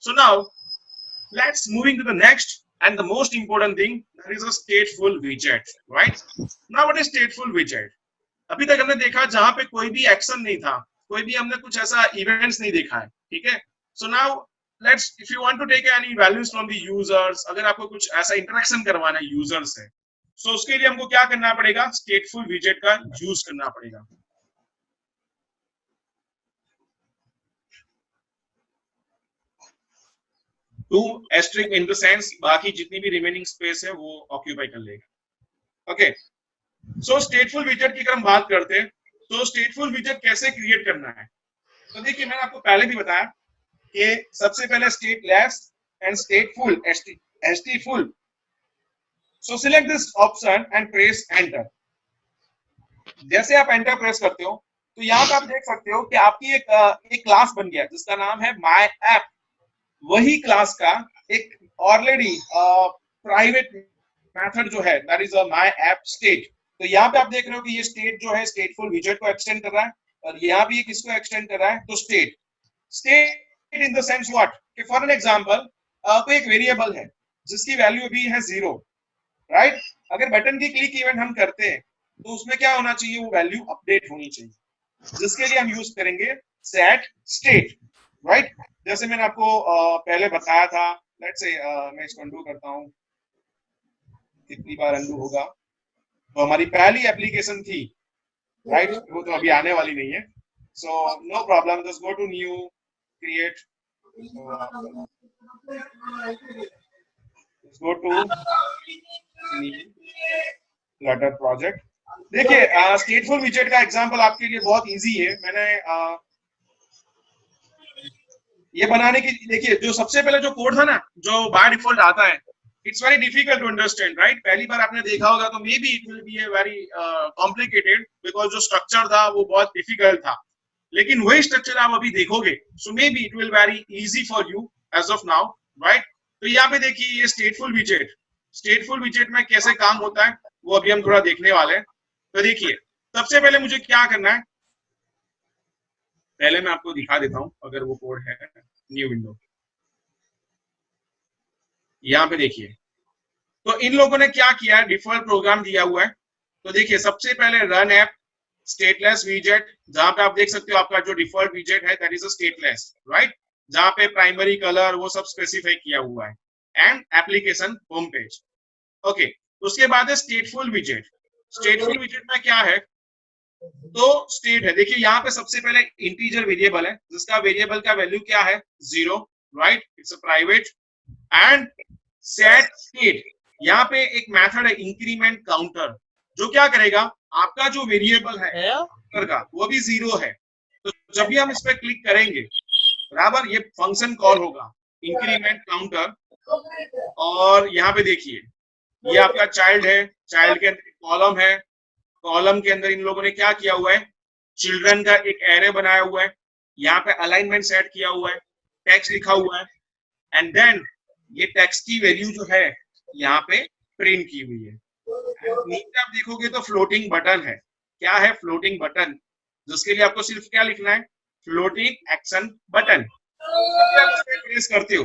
so now let's moving to the next and the most important thing, that is a stateful widget, right? Now what is stateful widget? अभी तक हमने देखा जहां पे कोई भी action नहीं था, कोई भी हमने कुछ ऐसा इवेंट्स नहीं देखा है, ठीक है? So now let's, if you want to take any values from the users, अगर आपको कुछ ऐसा इंटरेक्शन करवाना है यूजर से, सो उसके लिए हमको क्या करना पड़ेगा? स्टेटफुल विजेट का यूज करना पड़ेगा। To asterisk in the sense, बाकी जितनी भी रिमेनिंग स्पेस है वो ऑक्यूपाई कर लेगा। ओके, सो स्टेटफुल विजेट की अगर हम बात करते हैं तो स्टेटफुल विजेट कैसे क्रिएट करना है, तो देखिए मैंने आपको पहले भी बताया कि सबसे पहले stateless and स्टेटफुल, htful, so select this option and press enter. जैसे आप एंटर प्रेस करते हो तो यहाँ पे आप देख सकते हो कि आपकी एक क्लास बन गया जिसका नाम है माय ऐप। वही क्लास का एक ऑलरेडी प्राइवेट मेथड जो है, that is my app state. तो यहाँ पे आप देख रहे हो कि ये स्टेट जो है स्टेटफुल विजेट को एक्सटेंड कर रहा है, और यहाँ भी किसको एक्सटेंड कर रहा है? तो state in the sense what, कि फॉर एन एग्जांपल कोई एक वेरिएबल है जिसकी वैल्यू अभी है 0, राइट? अगर बटन की क्लिक इवेंट हम करते हैं तो उसमें क्या होना चाहिए? वो वैल्यू अपडेट होनी चाहिए, जिसके लिए हम यूज करेंगे सेट स्टेट, राइट? जैसे मैंने आपको पहले बताया था, लेट्स से मैं इसको अंडू करता हूँ, कितनी बार अंडू होगा? तो हमारी पहली एप्लीकेशन थी, राइट? वो तो अभी आने वाली नहीं है, so no problem, just go to new, create, go to Flutter project. देखिए स्टेटफुल विजेट का एग्जांपल आपके लिए बहुत इजी है। मैंने ये बनाने की, देखिए जो सबसे पहले जो कोड था ना, जो बाय डिफॉल्ट आता है, it's very difficult to understand, right? पहली बार आपने देखा होगा तो may be it will be a very complicated, because जो स्ट्रक्चर था वो बहुत डिफिकल्ट था, लेकिन वही स्ट्रक्चर आप अभी देखोगे, so may B it will very easy for you as of now, right? तो यहाँ पे देखिए ये स्टेटफुल विजेट में कैसे काम होता है वो अभी हम थोड़ा देखने वाले हैं। तो देखिए सबसे पहले मुझे क्या करना है, पहले मैं आपको दिखा देता हूं, अगर वो कोड है, न्यू विंडो, यहाँ पे देखिए। तो इन लोगों ने क्या किया है, डिफॉल्ट प्रोग्राम दिया हुआ है। तो देखिए सबसे पहले रन ऐप स्टेटलेस विजेट, जहां पे आप देख सकते हो आपका जो डिफॉल्ट विजेट है that is a stateless, right? जहां पे प्राइमरी कलर वो सब स्पेसिफाई किया हुआ है, and application home page. Okay, उसके बाद है स्टेटफुल विजेट। स्टेटफुल विजेट में क्या है, तो स्टेट है, देखिए यहाँ पे सबसे पहले इंटीजर वेरिएबल है जिसका वेरिएबल का वैल्यू क्या है? 0, right? It's a private, and set state, यहाँ पे एक मेथड है इंक्रीमेंट काउंटर, जो क्या करेगा, आपका जो वेरिएबल है का वो भी 0 है, तो जब भी हम इस पर क्लिक करेंगे बराबर, ये फंक्शन कॉल होगा इंक्रीमेंट काउंटर। और यहाँ पे देखिए ये आपका चाइल्ड है, चाइल्ड के अंदर कॉलम है, कॉलम के अंदर इन लोगों ने क्या किया हुआ है, चिल्ड्रन का एक एरे बनाया हुआ है, यहाँ पे अलाइनमेंट सेट किया हुआ है, टेक्स्ट लिखा हुआ है, एंड देन ये टेक्स्ट की वैल्यू जो है यहाँ पे प्रिंट की हुई है। नीचे आप देखोगे तो फ्लोटिंग बटन है, क्या है? फ्लोटिंग बटन, जिसके लिए आपको सिर्फ क्या लिखना है? Floating action button. जब आप उस पर प्रेस करते हो,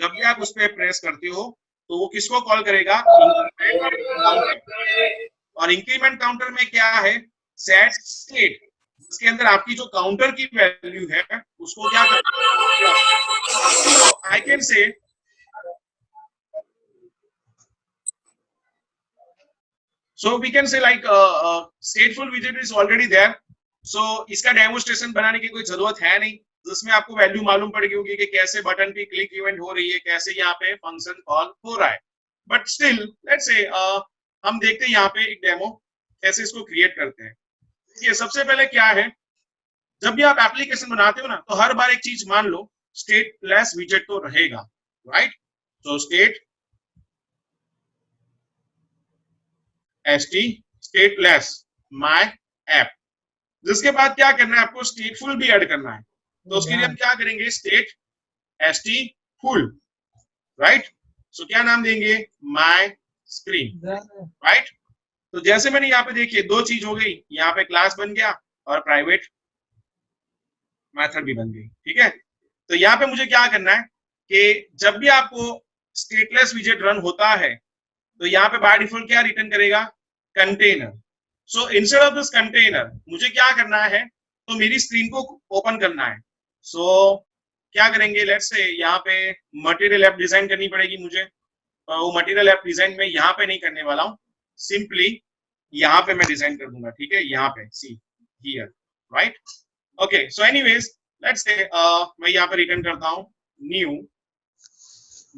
जब भी आप उस पर प्रेस करते हो तो वो किसको कॉल करेगा? Increment counter. और इंक्रीमेंट काउंटर में क्या है? सेट स्टेट, इसके अंदर आपकी जो काउंटर की वैल्यू है उसको क्या करना है? आई कैन से So we can say like stateful widget is already there. So इसका डेमोस्ट्रेशन बनाने की कोई जरूरत है नहीं, जिसमें आपको वैल्यू मालूम पड़ गई होगी कि कैसे बटन पे क्लिक इवेंट हो रही है, कैसे यहाँ पे फंक्शन कॉल हो रहा है. बट स्टिल लेट्स से हम देखते हैं यहाँ पे एक डेमो कैसे इसको क्रिएट करते हैं. ये सबसे पहले क्या है, जब भी आप एप्लीकेशन बनाते हो ना, तो हर बार एक चीज मान लो, स्टेटलेस विजेट तो रहेगा, राइट. तो स्टेटलेस माय ऐप. जिसके बाद क्या करना है, आपको स्टेटफुल भी ऐड करना है. तो उसके लिए हम क्या करेंगे, स्टेटफुल, राइट. सो क्या नाम देंगे, माय स्क्रीन, राइट. तो जैसे मैंने यहाँ पे देखिए दो चीज हो गई, यहाँ पे क्लास बन गया और प्राइवेट मेथड भी बन गई. ठीक है. तो यहाँ पे मुझे क्या करना है कि जब भी आपको स्टेटलेस विजेट रन होता है, तो यहाँ पे बाय डिफॉल्ट क्या रिटर्न करेगा, container. So instead of this container मुझे क्या करना है, तो मेरी स्क्रीन को ओपन करना है. सो क्या करेंगे, लेट्स से यहाँ पे मटेरियल ऐप डिजाइन करनी पड़ेगी मुझे. वो मटेरियल ऐप डिजाइन में यहाँ पे नहीं करने वाला हूँ, सिंपली यहाँ पे मैं डिजाइन कर दूंगा. ठीक है, यहाँ पे see here, right. Okay. So anyways let's say मैं यहाँ पे रिटर्न करता हूँ new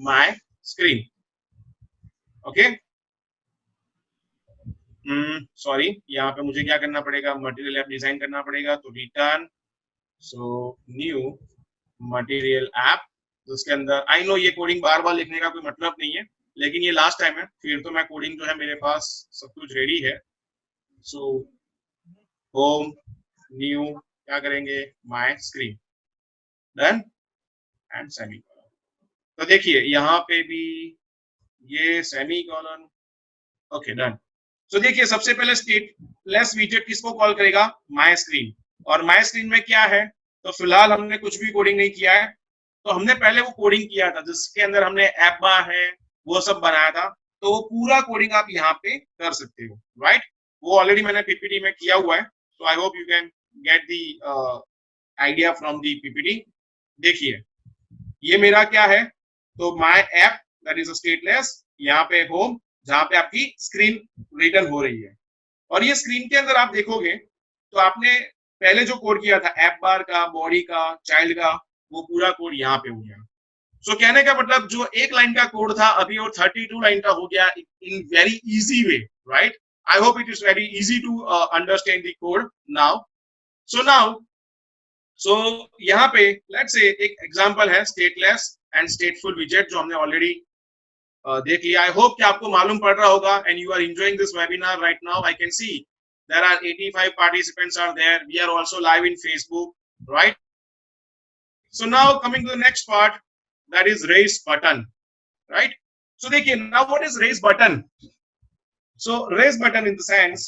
my screen. Okay. Sorry, यहाँ पे मुझे क्या करना पड़ेगा, मटेरियल ऐप डिजाइन करना पड़ेगा. तो return so new material app. तो उसके अंदर आई नो ये कोडिंग बार बार लिखने का कोई मतलब नहीं है, लेकिन ये लास्ट टाइम है, फिर तो मैं कोडिंग जो है मेरे पास सब कुछ रेडी है. सो होम न्यू क्या करेंगे, my screen, done and semicolon. तो देखिए यहाँ पे भी ये सेमीकोलन. Okay, done. तो देखिए सबसे पहले स्टेटलेस विजेट किसको कॉल करेगा, माय स्क्रीन. और माय स्क्रीन में क्या है, तो फिलहाल हमने कुछ भी कोडिंग नहीं किया है. तो हमने पहले वो कोडिंग किया था जिसके अंदर हमने ऐप बार है वो सब बनाया था. तो वो पूरा कोडिंग आप यहाँ पे कर सकते हो, राइट. वो ऑलरेडी मैंने पीपीटी में किया हुआ है. तो आई hope you can get the idea from the PPT. देखिए ये मेरा क्या है, तो my app that is stateless, यहाँ पे होम जहां पे आपकी स्क्रीन रिटर्न हो रही है. और ये स्क्रीन के अंदर आप देखोगे तो आपने पहले जो कोड किया था ऐप बार का, बॉडी का, चाइल्ड का, वो पूरा कोड यहाँ पे हो गया. सो कहने का मतलब जो एक लाइन का कोड था अभी वो 32 लाइन का हो गया in very easy way, right. I hope it is very easy to understand the code now. So यहाँ पे लेट्स से एक एग्जांपल है स्टेटलेस एंड स्टेटफुल विजेट जो हमने ऑलरेडी देख लिया. आई होप कि आपको मालूम पड़ रहा होगा and you are enjoying this webinar right now. I can see there are 85 participants are there. We are also live in Facebook, right. So now coming to the next part, that is raise button, right. So देखिए now what is raise button. So raise button in the sense,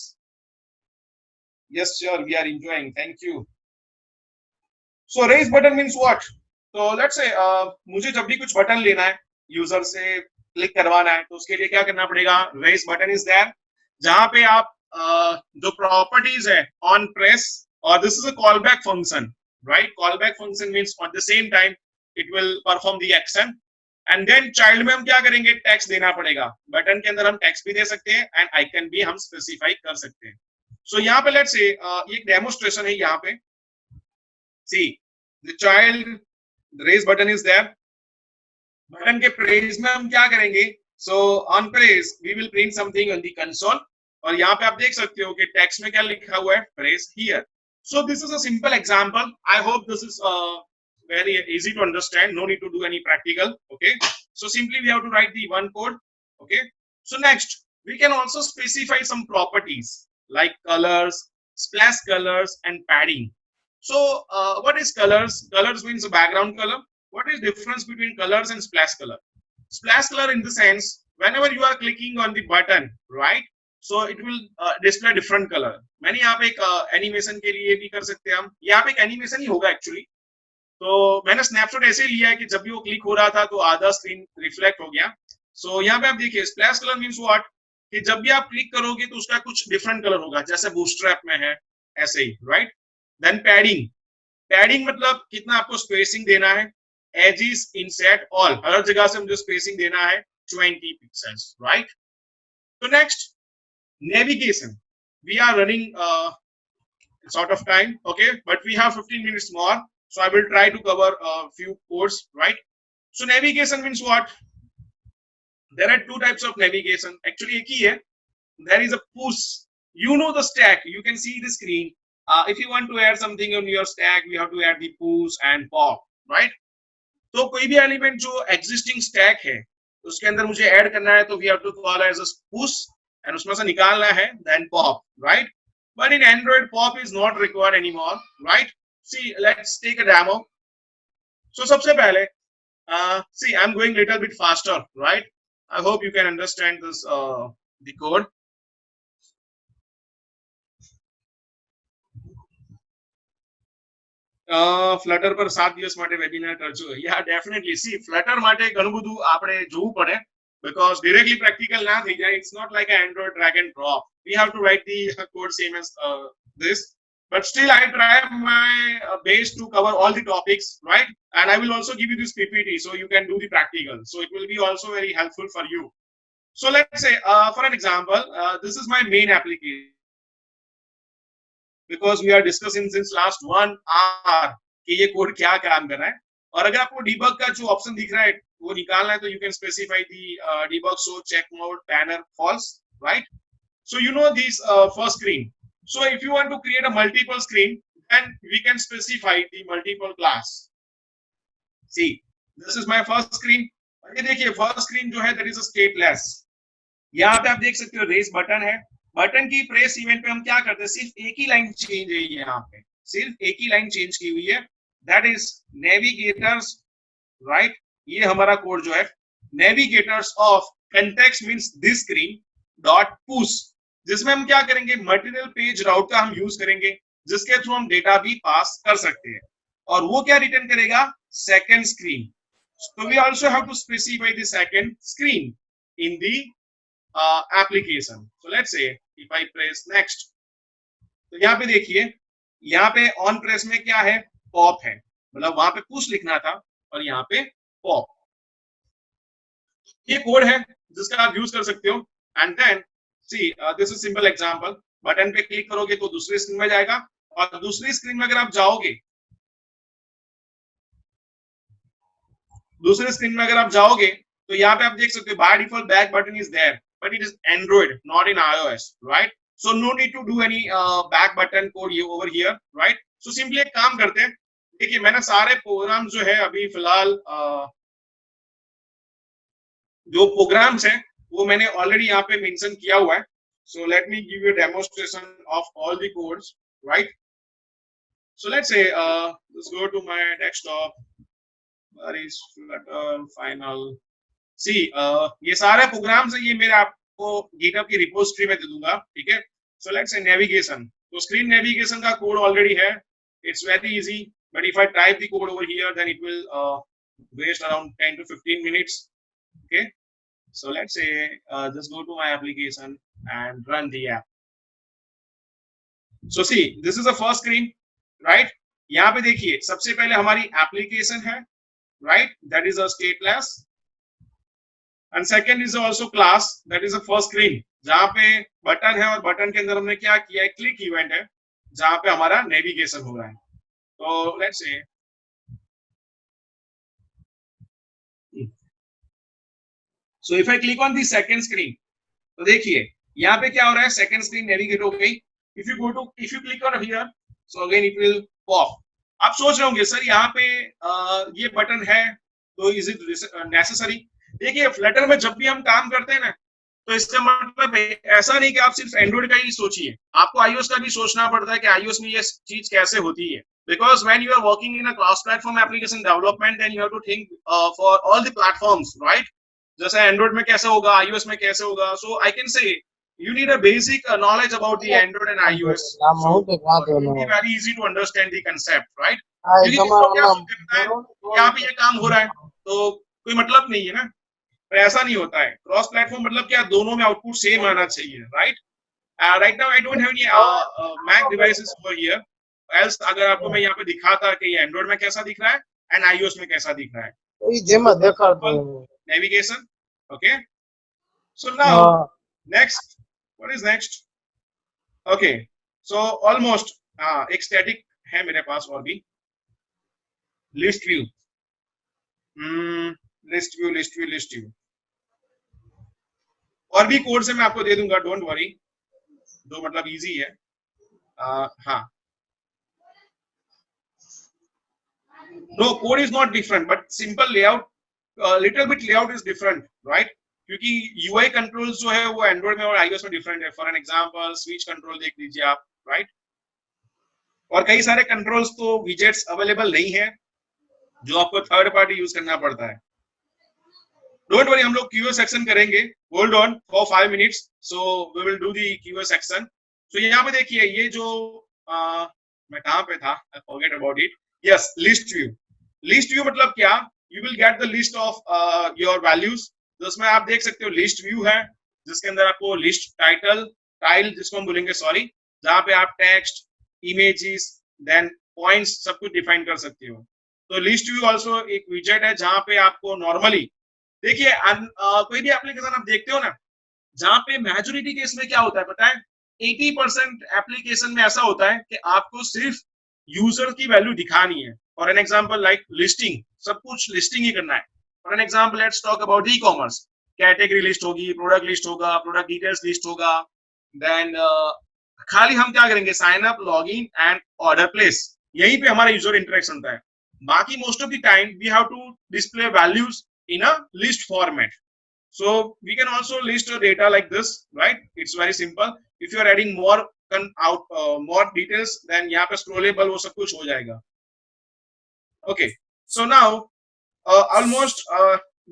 yes sure we are enjoying, thank you. So raise button means what. So let's say मुझे जब भी कुछ button लेना है, user से click करवाना है, तो उसके लिए क्या करना पड़ेगा, raise button is there, जहां पे आप जो प्रॉपर्टीज है ऑन प्रेस, और this is a call back function, right. Call back function means at the same time it will perform the action. And then child में हम क्या करेंगे, टेक्स्ट देना पड़ेगा. बटन के अंदर हम टेक्स्ट भी दे सकते हैं एंड आइकन भी हम स्पेसिफाई कर सकते हैं. सो यहाँ पे लेट्स से ये डेमोस्ट्रेशन है. यहाँ पे see the child raised button is there. Button के प्रेज में हम क्या करेंगे, so on press we will print something on the console. और यहाँ पे आप देख सकते हो कि टेक्स्ट में क्या लिखा हुआ है, press here. So this is a simple example. I hope this is very easy to understand, no need to do any practical. Okay, so simply we have to write the one code. Okay, so next we can also specify some properties like colors, splash colors and padding. So what is colors? Colors means a background color. What is difference between colors and splash color? Splash color in the sense whenever you are clicking on the button, right, so it will display different color. मैंने यहाँ पे एक animation के लिए भी कर सकते हैं हम. यहाँ पे एक एनिमेशन ही होगा एक्चुअली. तो मैंने स्नैपशॉट ऐसे ही लिया है कि जब भी वो क्लिक हो रहा था तो आधा स्क्रीन रिफ्लेक्ट हो गया. सो यहाँ पे आप देखिए स्प्लैश कलर मींस व्हाट, कि जब भी आप क्लिक करोगे तो उसका कुछ डिफरेंट कलर होगा, जैसे बूटस्ट्रैप में है ऐसे ही, राइट. Then padding. पैडिंग मतलब कितना आपको स्पेसिंग देना है, एजिस, इनसेट, ऑल, हर जगह से मुझे स्पेसिंग देना है 20 पिक्सेल्स, राइट. तो next navigation. We are running sort of time, okay, but we have 15 minutes more, so I will try to cover a few codes, right? So navigation means what? There are two types of navigation. Actually एक ही है. There is a push. You know the stack. You can see the screen. If you want to add something on your stack, we have to add the push and pop, right? तो कोई भी element जो existing stack है उसके अंदर मुझे add करना है तो we have to call as a push and उसमें से निकालना है then pop, right? But in Android pop is not required anymore, right? See let's take a demo. So सबसे पहले see I'm going little bit faster, right? I hope you can understand this the code. Flutter પર 7 દિવસ માટે webinar કરજો. યા definitely C flutter માટે ઘણું બધું આપણે જોવું પડે because directly practical ના થઈ જાય. It's not like an Android drag and drop. We have to write the code same as this, but still I try my best to cover all the topics, right? And I will also give you this PPT so you can do the practical, so it will be also very helpful for you. So let's say for an example, this is my main application because we are discussing since last 1 hour कि ये code क्या काम कर रहा है. और अगर आपको debug का जो ऑप्शन दिख रहा है वो निकालना है तो you can specify the debug show check mode banner false, right? So you know this first screen. So if you want to create a multiple screen, then we can specify the multiple class. See, this is my first screen. ये देखिए first screen जो है that is a stateless. यहाँ पे आप देख सकते हो रेस बटन है. बटन की प्रेस इवेंट पे हम क्या करते हैं, सिर्फ एक ही लाइन चेंज है. यहाँ पे सिर्फ एक ही लाइन चेंज की हुई है, दैट इज नेविगेटर्स, राइट? ये हमारा कोड जो है navigators of context means this screen dot push, जिसमें हम क्या करेंगे मटेरियल पेज राउट का हम यूज करेंगे जिसके थ्रू हम डेटा भी पास कर सकते हैं. और वो क्या रिटर्न करेगा, second screen. So we also have to specify the second screen in the application. So let's say if I press next, तो यहाँ पे देखिए यहाँ पे ऑन प्रेस में क्या है, पॉप है, मतलब वहां पे पुश लिखना था और यहाँ पे पॉप. ये कोड है जिसका आप यूज कर सकते हो. And then see this is simple example. Button पे क्लिक करोगे तो दूसरी स्क्रीन में जाएगा, और दूसरी स्क्रीन में अगर आप जाओगे, दूसरे स्क्रीन में अगर आप जाओगे तो यहाँ पे आप देख सकते हो by default back button is there, but it is Android not in iOS, right? So no need to do any back button code over here, right? So simply एक काम करते हैं. देखिए मैंने सारे प्रोग्राम जो है अभी फिलहाल जो प्रोग्राम्स हैं वो मैंने ऑलरेडी यहाँ पे मेंशन किया हुआ है. So let me give you demonstration of all the codes, right? So let's say let's go to my desktop. Where is Flutter final? See, ये सारे प्रोग्राम्स है, ये मेरे आपको GitHub की रिपोजिटरी में दे दूंगा, ठीक है? So let's say navigation. तो स्क्रीन नेविगेशन का कोड ऑलरेडी है. It's very easy, but if I type the code over here, then it will waste around 10 to 15 minutes. Okay? So let's say just go to my application and run the app. So see, this is the first screen, right? यहाँ पे देखिए सबसे पहले हमारी application है, right? That is a stateless, and second is also class, that is a first screen जहां पे button है और बटन के अंदर हमने क्या किया है, क्लिक इवेंट है जहां पे हमारा नेविगेशन हो रहा है. तो let's say so if I click on the second screen, तो देखिए यहाँ पे क्या हो रहा है, सेकंड स्क्रीन नेविगेट हो गई. If you click on here, so again it will pop. आप सोच रहे होंगे सर यहाँ पे ये बटन है तो इज इट नेसेसरी? देखिए फ्लटर में जब भी हम काम करते हैं ना, तो इसका मतलब ऐसा नहीं कि आप सिर्फ एंड्रॉइड का ही सोचिए, आपको iOS का भी सोचना पड़ता है कि iOS में ये चीज कैसे होती है. Because when you are working in a cross platform application development, then you have to think for all the platforms, right? जैसे एंड्रॉइड में कैसे होगा, iOS में कैसे होगा. So I can say you need a basic knowledge about the Android and iOS. So it will be very easy to understand the concept, right? क्योंकि किसको क्या सोचता है यहाँ पे ये काम हो रहा है तो कोई मतलब नहीं है ना, तो ऐसा नहीं होता है. क्रॉस प्लेटफॉर्म मतलब क्या, दोनों में आउटपुट सेम आना चाहिए, right? Right now I don't have any Mac devices over here, else अगर आपको मैं यहाँ पे दिखाता कि ये एंड्रॉइड में कैसा दिख रहा है एंड iOS में कैसा दिख रहा है. Navigation, okay? So now next what is next? Okay, so almost एक स्टैटिक है मेरे पास और भी, लिस्ट व्यू, लिस्ट व्यू और भी कोड से मैं आपको दे दूंगा, डोंट वरी, जो मतलब इजी है। हाँ, no code is not different but simple layout, little bit layout is different, right? क्योंकि यूआई कंट्रोल्स जो है वो एंड्रॉइड में और आईओएस में डिफरेंट है। For an example switch control देख लीजिए आप, राइट? और कई सारे कंट्रोल्स तो विजेट्स अवेलेबल नहीं है जो आपको थर्ड पार्टी यूज करना पड़ता है। डोंट वरी, हम लोग क्यूए सेक्शन करेंगे, hold on for 5 minutes, so we will do the QA section. So यहाँ पे देखिए, ये जो मैं कहाँ पे था, I forget about it, yes, list view. List view मतलब क्या? You will get the list of your values. तो उसमें आप देख सकते हो लिस्ट व्यू है, जिसके अंदर आपको लिस्ट टाइल जिसको हम बोलेंगे, सॉरी, जहाँ पे आप टेक्स्ट, इमेजेस, देन पॉइंट्स सब कुछ डिफाइन कर सकते हो। तो लिस्ट व्यू ऑल्सो एक विजेट है जहाँ पे आपको नॉर्मली देखिए कोई भी एप्लीकेशन आप देखते हो ना, जहाँ पे मेजोरिटी केस में क्या होता है पता है, 80% एप्लीकेशन में ऐसा होता है कि आपको सिर्फ यूजर की वैल्यू दिखानी है। For an example like listing, सब कुछ लिस्टिंग ही करना है। For an example let's talk about e commerce, category list होगी, प्रोडक्ट लिस्ट होगा, प्रोडक्ट डिटेल्स लिस्ट होगा, देन खाली हम क्या करेंगे, sign up, log in and order place, यहीं पे हमारा यूजर इंटरेक्शन होता है। बाकी most of the time we have to display values in a list format. So we can also list a data like this, right? It's very simple. If you are adding more details, then यहाँ पे scrollable वो सब कुछ हो जाएगा. Okay. So now almost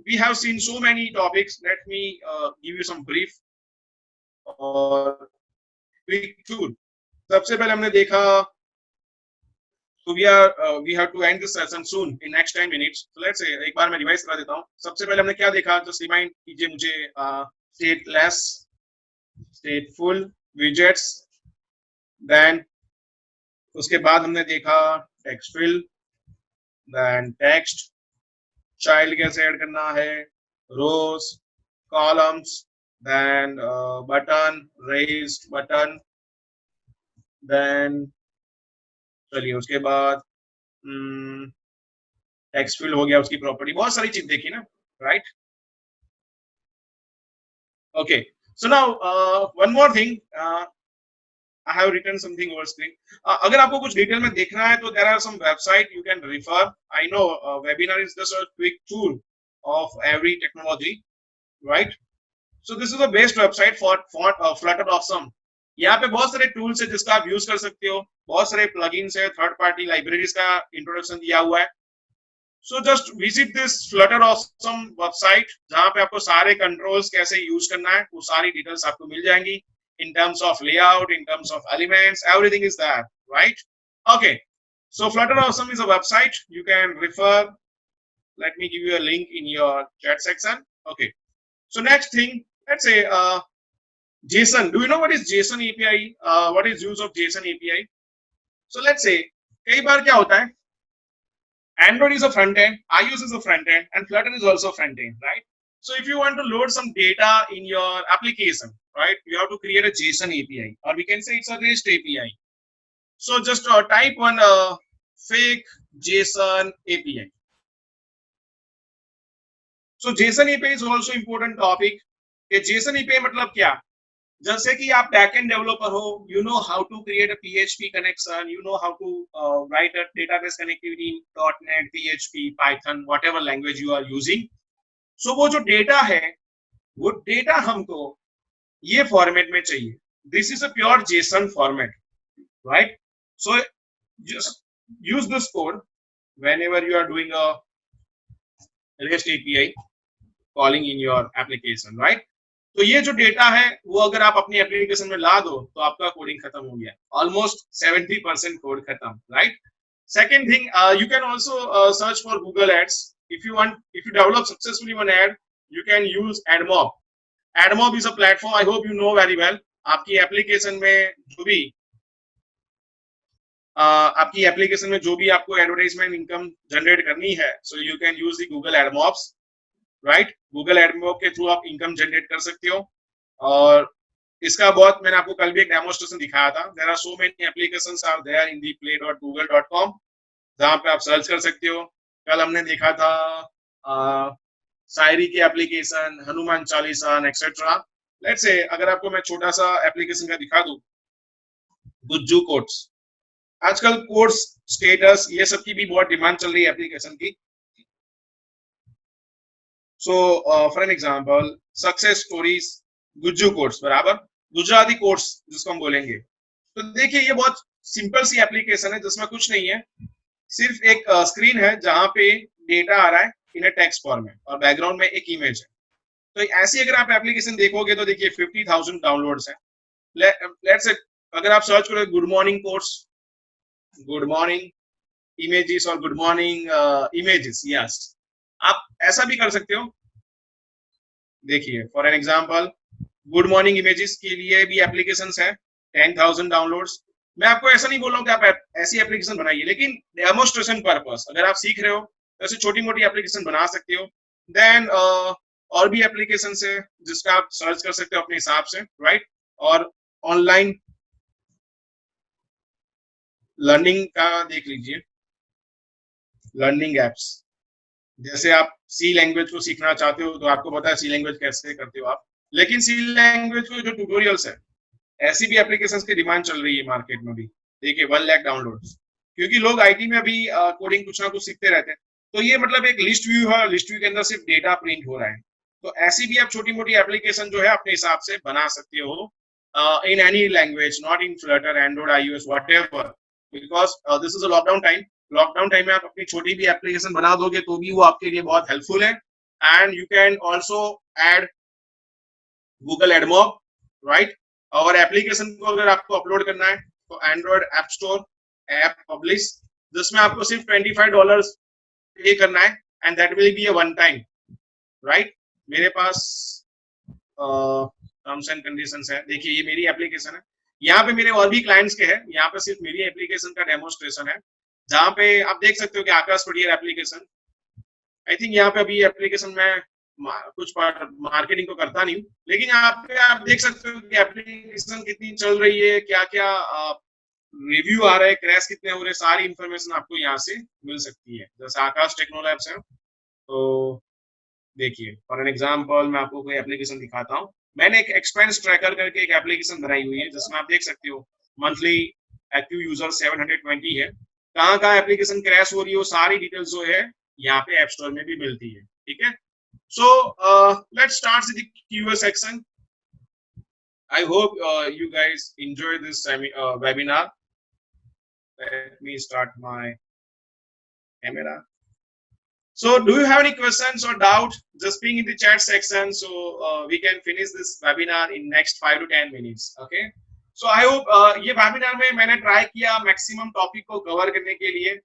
we have seen so many topics. Let me give you some brief or quick tour. सबसे पहले हमने देखा, so we have to end this session soon in next 10 minutes. So let's say एक बार मैं revise करा देता हूँ। सबसे पहले हमने क्या देखा, जस्ट रिमाइंड कीजिए मुझे, स्टेटलेस, स्टेटफुल, विजेट्स, देन उसके बाद हमने देखा text field, then text, child कैसे ऐड करना है, rows, columns, then button, raised button, then चलिए उसके बाद टेक्स्ट फिल हो गया, उसकी प्रॉपर्टी, बहुत सारी चीज देखी ना, right? Okay, so now one more thing, I have written something over screen. अगर आपको कुछ डिटेल में देखना है तो there are some website you can refer. I know webinar is just a quick tool of every technology, right? So this is the best website for Flutter awesome. यहाँ पे बहुत सारे टूल्स है जिसका आप यूज कर सकते हो, बहुत सारे प्लगइन्स है, थर्ड पार्टी लाइब्रेरीज का इंट्रोडक्शन दिया हुआ है। So just visit this Flutter awesome website, जहाँ पे आपको सारे कंट्रोल्स कैसे यूज करना है वो सारी डिटेल्स आपको मिल जाएंगी, in terms of layout, in terms of elements, everything is there, right? Okay, so Flutter Awesome is a website you can refer. Let me give you a link in your chat section. Okay, so next thing, let's say JSON. Do you know what is JSON API? What is use of JSON API? So let's say कई बार क्या होता है, Android is a front end, iOS is a front end, and Flutter is also front end, right? So if you want to load some data in your application, right, you have to create a JSON API, or we can say it's a REST API. So just type one fake JSON API. So JSON API is also important topic. कि JSON API मतलब क्या? जैसे कि आप backend developer हो, you know how to create a PHP connection, you know how to write a database connectivity in .NET, PHP, Python, whatever language you are using. So वो जो data है, वो डेटा हमको ये फॉर्मेट में चाहिए. This is a pure JSON format, right? So just use this code whenever you are doing a REST API calling in your application, right? तो ये जो डेटा है वो अगर आप अपनी एप्लीकेशन में ला दो तो आपका कोडिंग खत्म हो गया, ऑलमोस्ट 70% कोड खत्म, right? Second thing, you can also search for Google ads. if you develop successfully one ad, you can use AdMob. AdMob is a platform, I hope you know very well. आपकी application में जो भी आपको advertisement income generate करनी है, so you can use the Google AdMobs, right? Google AdMob के through आप income generate कर सकते हो. और इसका बहुत मैंने आपको कल भी एक डेमोस्ट्रेशन दिखाया था. There are so many applications are there in the play.google.com जहां पे आप सर्च कर सकते हो. कल हमने देखा था शायरी की application, Hanuman Chalisa etcetera. Let's say अगर आपको मैं छोटा सा एप्लीकेशन का दिखा दूं, गुज्जू कोट्स. आजकल कोट्स, स्टेटस, ये सब की भी बहुत डिमांड चल रही है एप्लीकेशन की. So for an example, success stories, Gujju quotes बराबर गुजराती कोट्स जिसको हम बोलेंगे. तो देखिए ये बहुत सिंपल सी एप्लीकेशन है जिसमें कुछ नहीं है, सिर्फ एक स्क्रीन है जहां पे डेटा आ रहा है इन ए टेक्स्ट फॉर्म में और बैकग्राउंड में एक इमेज है. तो ऐसी अगर आप एप्लीकेशन देखोगे तो देखिए 50,000 डाउनलोड्स है. लेट्स से अगर आप सर्च करोगे good morning quotes, good morning images और गुड मॉर्निंग इमेजेस, यस आप ऐसा भी कर सकते हो. देखिए for an example good morning images के लिए भी एप्लीकेशंस है, 10,000 डाउनलोड्स. मैं आपको ऐसा नहीं बोल रहा हूँ कि आप ऐसी एप्लीकेशन बनाइए, लेकिन डेमोस्ट्रेशन पर्पस अगर आप सीख रहे हो तो ऐसे छोटी मोटी एप्लीकेशन बना सकते हो. देन और भी एप्लीकेशन है जिसका आप सर्च कर सकते हो अपने हिसाब से, राइट. और ऑनलाइन लर्निंग का देख लीजिए, लर्निंग एप्स. जैसे आप सी लैंग्वेज को सीखना चाहते हो तो आपको पता है सी लैंग्वेज कैसे करते हो आप, लेकिन सी लैंग्वेज को जो ट्यूटोरियल्स है, ऐसी भी एप्लीकेशंस की डिमांड चल रही है मार्केट में भी. देखिए 1 लाख डाउनलोड्स, क्योंकि लोग आईटी में अभी कोडिंग कुछ ना कुछ सीखते रहते हैं. तो ये मतलब एक लिस्ट व्यू है, लिस्ट व्यू के अंदर सिर्फ डेटा प्रिंट हो रहा है. तो ऐसी भी आप छोटी मोटी एप्लीकेशन जो है अपने हिसाब से बना सकते हो in any language, not in Flutter, Android, iOS, whatever, because this is a lockdown time. Lockdown time में आप अपनी छोटी भी एप्लीकेशन बना दोगे तो भी वो आपके लिए बहुत हेल्पफुल है. And you can also add Google AdMob, right. और एप्लीकेशन को अगर आपको अपलोड करना है तो Android app store, app publish, जिसमें आपको सिर्फ $25 पे करना है and that will be a one time, right. मेरे पास टर्म्स एंड कंडीशंस है. देखिए ये मेरी एप्लीकेशन है, यहाँ पे मेरे और भी क्लाइंट्स के हैं, यहाँ पे सिर्फ मेरी एप्लीकेशन का डेमोस्ट्रेशन है जहाँ पे आप देख सकते हो कि आकाश पढ़िए एप्लीकेशन. आई थिंक यहाँ पे अभी एप्लीकेशन में कुछ मार्केटिंग तो करता नहीं हूँ, लेकिन यहाँ पे आप देख सकते हो कि एप्लीकेशन कितनी चल रही है, क्या क्या रिव्यू आ रहा है, क्रैश कितने हो रहे हैं, सारी इंफॉर्मेशन आपको यहाँ से मिल सकती है. जैसे आकाश टेक्नोलैब्स है. तो देखिए फॉर एन एग्जांपल मैं आपको कोई एप्लीकेशन दिखाता हूँ. मैंने एक एक्सपेंस ट्रैकर करके एक एप्लीकेशन बनाई हुई है जिसमें आप देख सकते हो मंथली एक्टिव यूजर 720 है. कहाँ कहाँ एप्लीकेशन क्रैश हो रही है, सारी डिटेल्स जो है यहाँ पे ऐप स्टोर में भी मिलती है. ठीक है. So let's start with the Q&A section. I hope you guys enjoy this webinar. Let me start my camera. So do you have any questions or doubt? Just ping in the chat section so we can finish this webinar in next 5 to 10 minutes. Okay. So I hope ये webinar में मैंने try किया maximum topic को cover करने के लिए,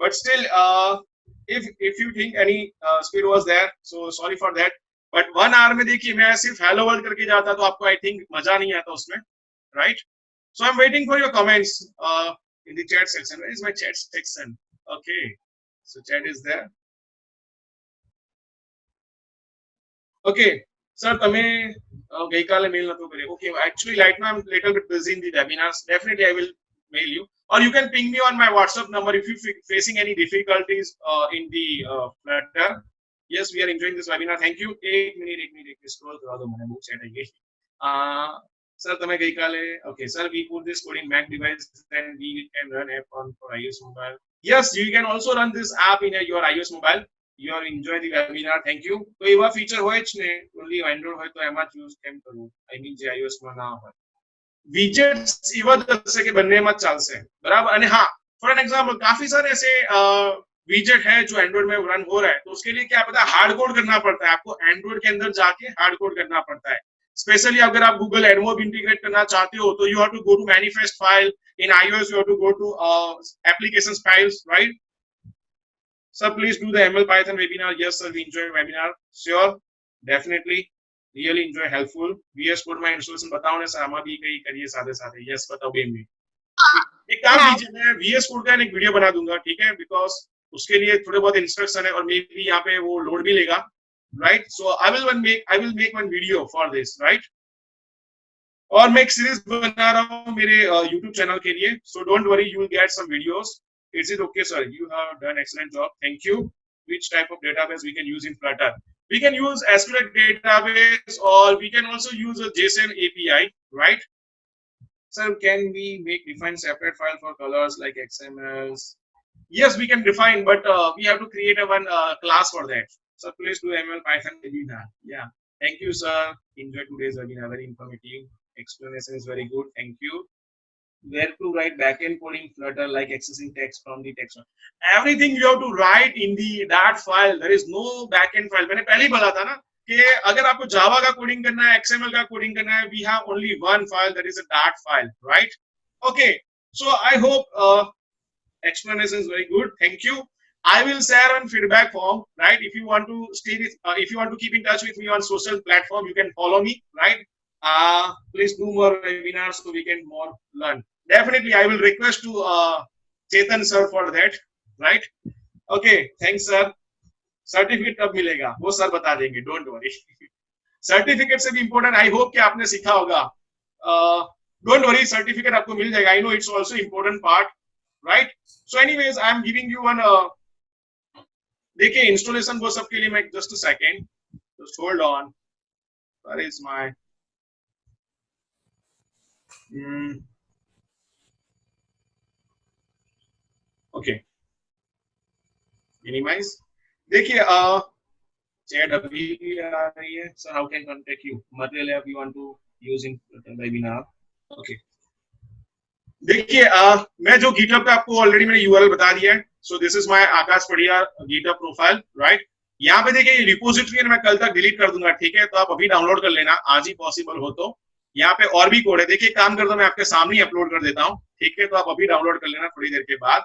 but still if you think any speed was there, so sorry for that. But 1 hour में देखिए मैं सिर्फ हेलो वर्ल्ड करके जाता तो आपको आई थिंक मजा नहीं आता उसमें, right. So I am waiting for your comments in the chat section. Where is my chat section? Okay, so chat is there. Okay sir તમે ગઈકાલે મેલ નતો કર્યો. Okay actually right now I am little bit busy in the webinars. Definitely I will mail you or you can ping me on my WhatsApp number if you facing any difficulties in the Flutter. Yes, we are enjoying this webinar. Thank you. एक minute scroll करा दो, मैंने book set है ये. Sir તમે ગઈકાલે okay sir we put this code in Mac device then we can run app on for iOS mobile. Yes, you can also run this app in your iOS mobile. You are enjoy the webinar. Thank you. તો એવા feature હોય જ ને, only Android હોય તો એમાં જ use કેમ કરવું? I mean જે iOS માં ના હોય. વિજેટ્સ એવા જ હશે કે બંનેમાં જ ચાલશે, બરાબર. અને હા, ફોર એન એક્ઝામ્પલ काफी सारे ऐसे विजेट है जो एंड्रॉइड में रन हो रहा है, तो उसके लिए क्या पता हार्ड कोड करना पड़ता है. आपको एंड्रॉइड के अंदर जाके हार्ड कोड करना पड़ता है. स्पेशली अगर आप गूगल एडमोब इंटीग्रेट करना चाहते हो तो you have to go to manifest file. In iOS you have to go to applications files, right? Sir, please do the ML Python webinar. Yes sir, we enjoy webinar. Sure, definitely, really enjoy, helpful. VS Code में installation बताओ ना sir, हम भी कहीं करिए साथे साथे. Yes बताओ बेन. एक काम कीजिए, मैं VS Code का एक वीडियो बना दूंगा, ठीक है, बिकॉज उसके लिए थोड़े बहुत इंस्ट्रक्शन है और मे बी यहाँ पे वो लोड भी लेगा, right. So I will make one video for this, right. और मैं एक सीरीज बना रहा हूँ मेरे यूट्यूब चैनल के लिए, so don't worry, you will get some videos. Is it okay sir? You have done excellent job, thank you. Which type of database we can use in Flutter? We can use SQL database, or we can also use a JSON API, right? Sir, can we make define separate file for colors like XMLs? Yes, we can define, but we have to create a one class for that. So please do ML Python webinar. Yeah. Thank you, sir. Enjoy today's webinar. Very informative. Explanation is very good. Thank you. Where to write backend coding Flutter like accessing text from the text. Everything you have to write in the that file. There is no backend file. मैंने पहले ही बोला था ना कि अगर आपको जावा का coding करना है, XML का कोडिंग करना है, we have only one file, that is a Dart file, right? Okay. So I hope explanation is very good. Thank you. I will share on feedback form, right? If you want to stay with, if you want to keep in touch with me on social platform, you can follow me, right? Please do more webinars so we can more learn. Definitely, I will request to Chetan sir for that, right? Okay, thanks sir. Certificate कब मिलेगा वो sir बता देंगे, don't worry. Certificate से भी important, I hope कि आपने सीखा होगा. डोंट वरी, सर्टिफिकेट आपको मिल जाएगा. I know it's also important part, right? So anyways, I am giving you one. देखिए इंस्टॉलेशन वो सब के लिए मैं just a second, just hold on. Where is my okay, minimize. देखिए चैट अभी भी आ रही है. Sir how can contact you? Material app you want to use in webinar. Okay, देखिए मैं जो गिटहब पे आपको ऑलरेडी मैंने यूआरएल बता दिया है. सो दिस इज माय आकाश पड़िया गिटहब प्रोफाइल, राइट? यहाँ पे देखिए रिपोजिटरी मैं कल तक डिलीट कर दूंगा, ठीक है? तो आप अभी डाउनलोड कर लेना, आज ही पॉसिबल हो तो. यहाँ पे और भी कोड है, देखिए काम करता हूँ मैं आपके सामने अपलोड कर देता हूँ, ठीक है? तो आप अभी डाउनलोड कर लेना थोड़ी देर के बाद,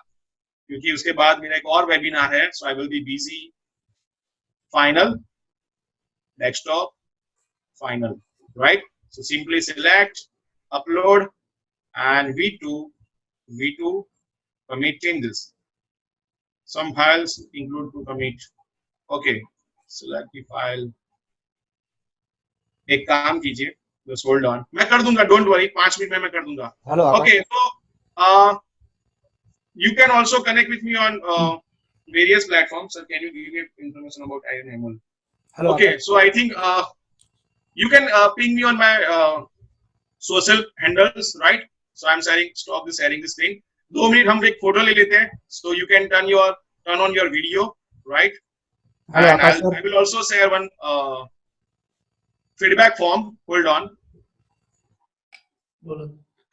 क्योंकि उसके बाद मेरा एक और वेबिनार है. So I will be busy. Final desktop final, right? So simply select upload and v2 commit changes. Some files include to commit. Okay, select the file. एक काम कीजिए, just hold on, मैं कर दूंगा, don't worry, 5 मिनट में मैं कर दूंगा. Okay, so you can also connect with me on various platforms. Sir, can you give me information about IronML? Hello. Okay, so I think you can ping me on my social handles, right? So I'm sharing, stop this sharing this thing. 2 minute हम एक photo ले लेते हैं, so you can turn on your video, right? Hello, and I will also share one feedback form. Hold on.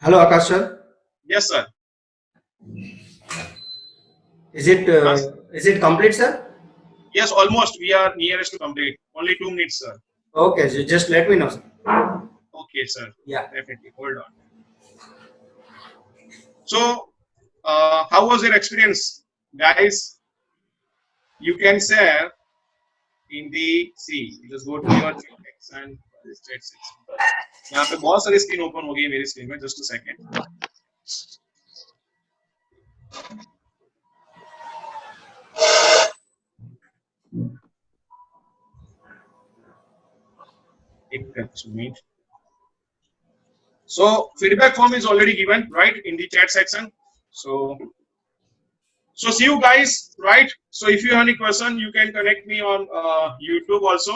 Hello, Akash sir.
Yes, sir.
Is it complete, sir?
Yes, almost. We are nearest to complete. Only 2 minutes, sir.
Okay, so just let me know, sir.
Okay, sir.
Yeah.
Definitely. Hold on. So, how was your experience, guys? You can share in the C. You just go to your text and chat section. यहाँ पे बहुत सारी screen open हो गई है मेरी screen में. Just a second. So feedback form is already given, right, in the chat section. So see you guys, right? So if you have any question, you can connect me on YouTube also,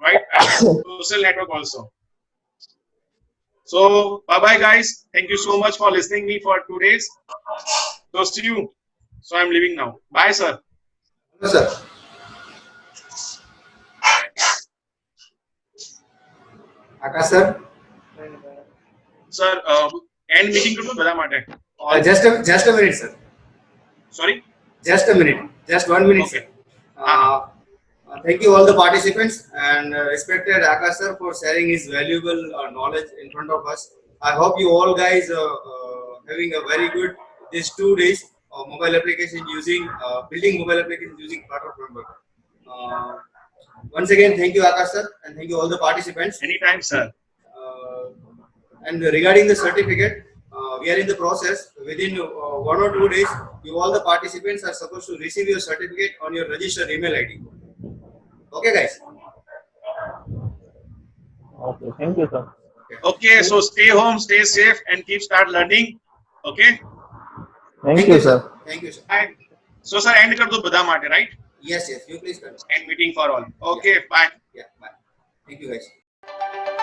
right, and social network also. So bye bye guys, thank you so much for listening me for 2 days. So see you. So I'm leaving now. Bye, sir.
Hello, sir. Akash sir.
Sir, end meeting कर दो बड़ा माटे.
Just a minute, sir.
Sorry.
Just a minute. Just 1 minute,
Okay.
sir. Thank you all the participants and respected Akash sir for sharing his valuable knowledge in front of us. I hope you all guys having a very good these 2 days of mobile application using building mobile application using Flutter framework. Once again, thank you Akash sir and thank you all the participants.
Anytime, sir.
And regarding the certificate, we are in the process. Within 1 or 2 days, you all the participants are supposed to receive your certificate on your registered email ID. Okay, guys.
Okay, thank you, sir.
Okay.
Okay, so stay home, stay safe, and keep start learning. Okay.
Thank you, sir.
Thank you, sir.
Bye. So sir, end कर दो બધા માટે, right?
Yes, yes. You please continue.
End meeting for all. Okay, bye.
Yeah, bye. Thank you, guys.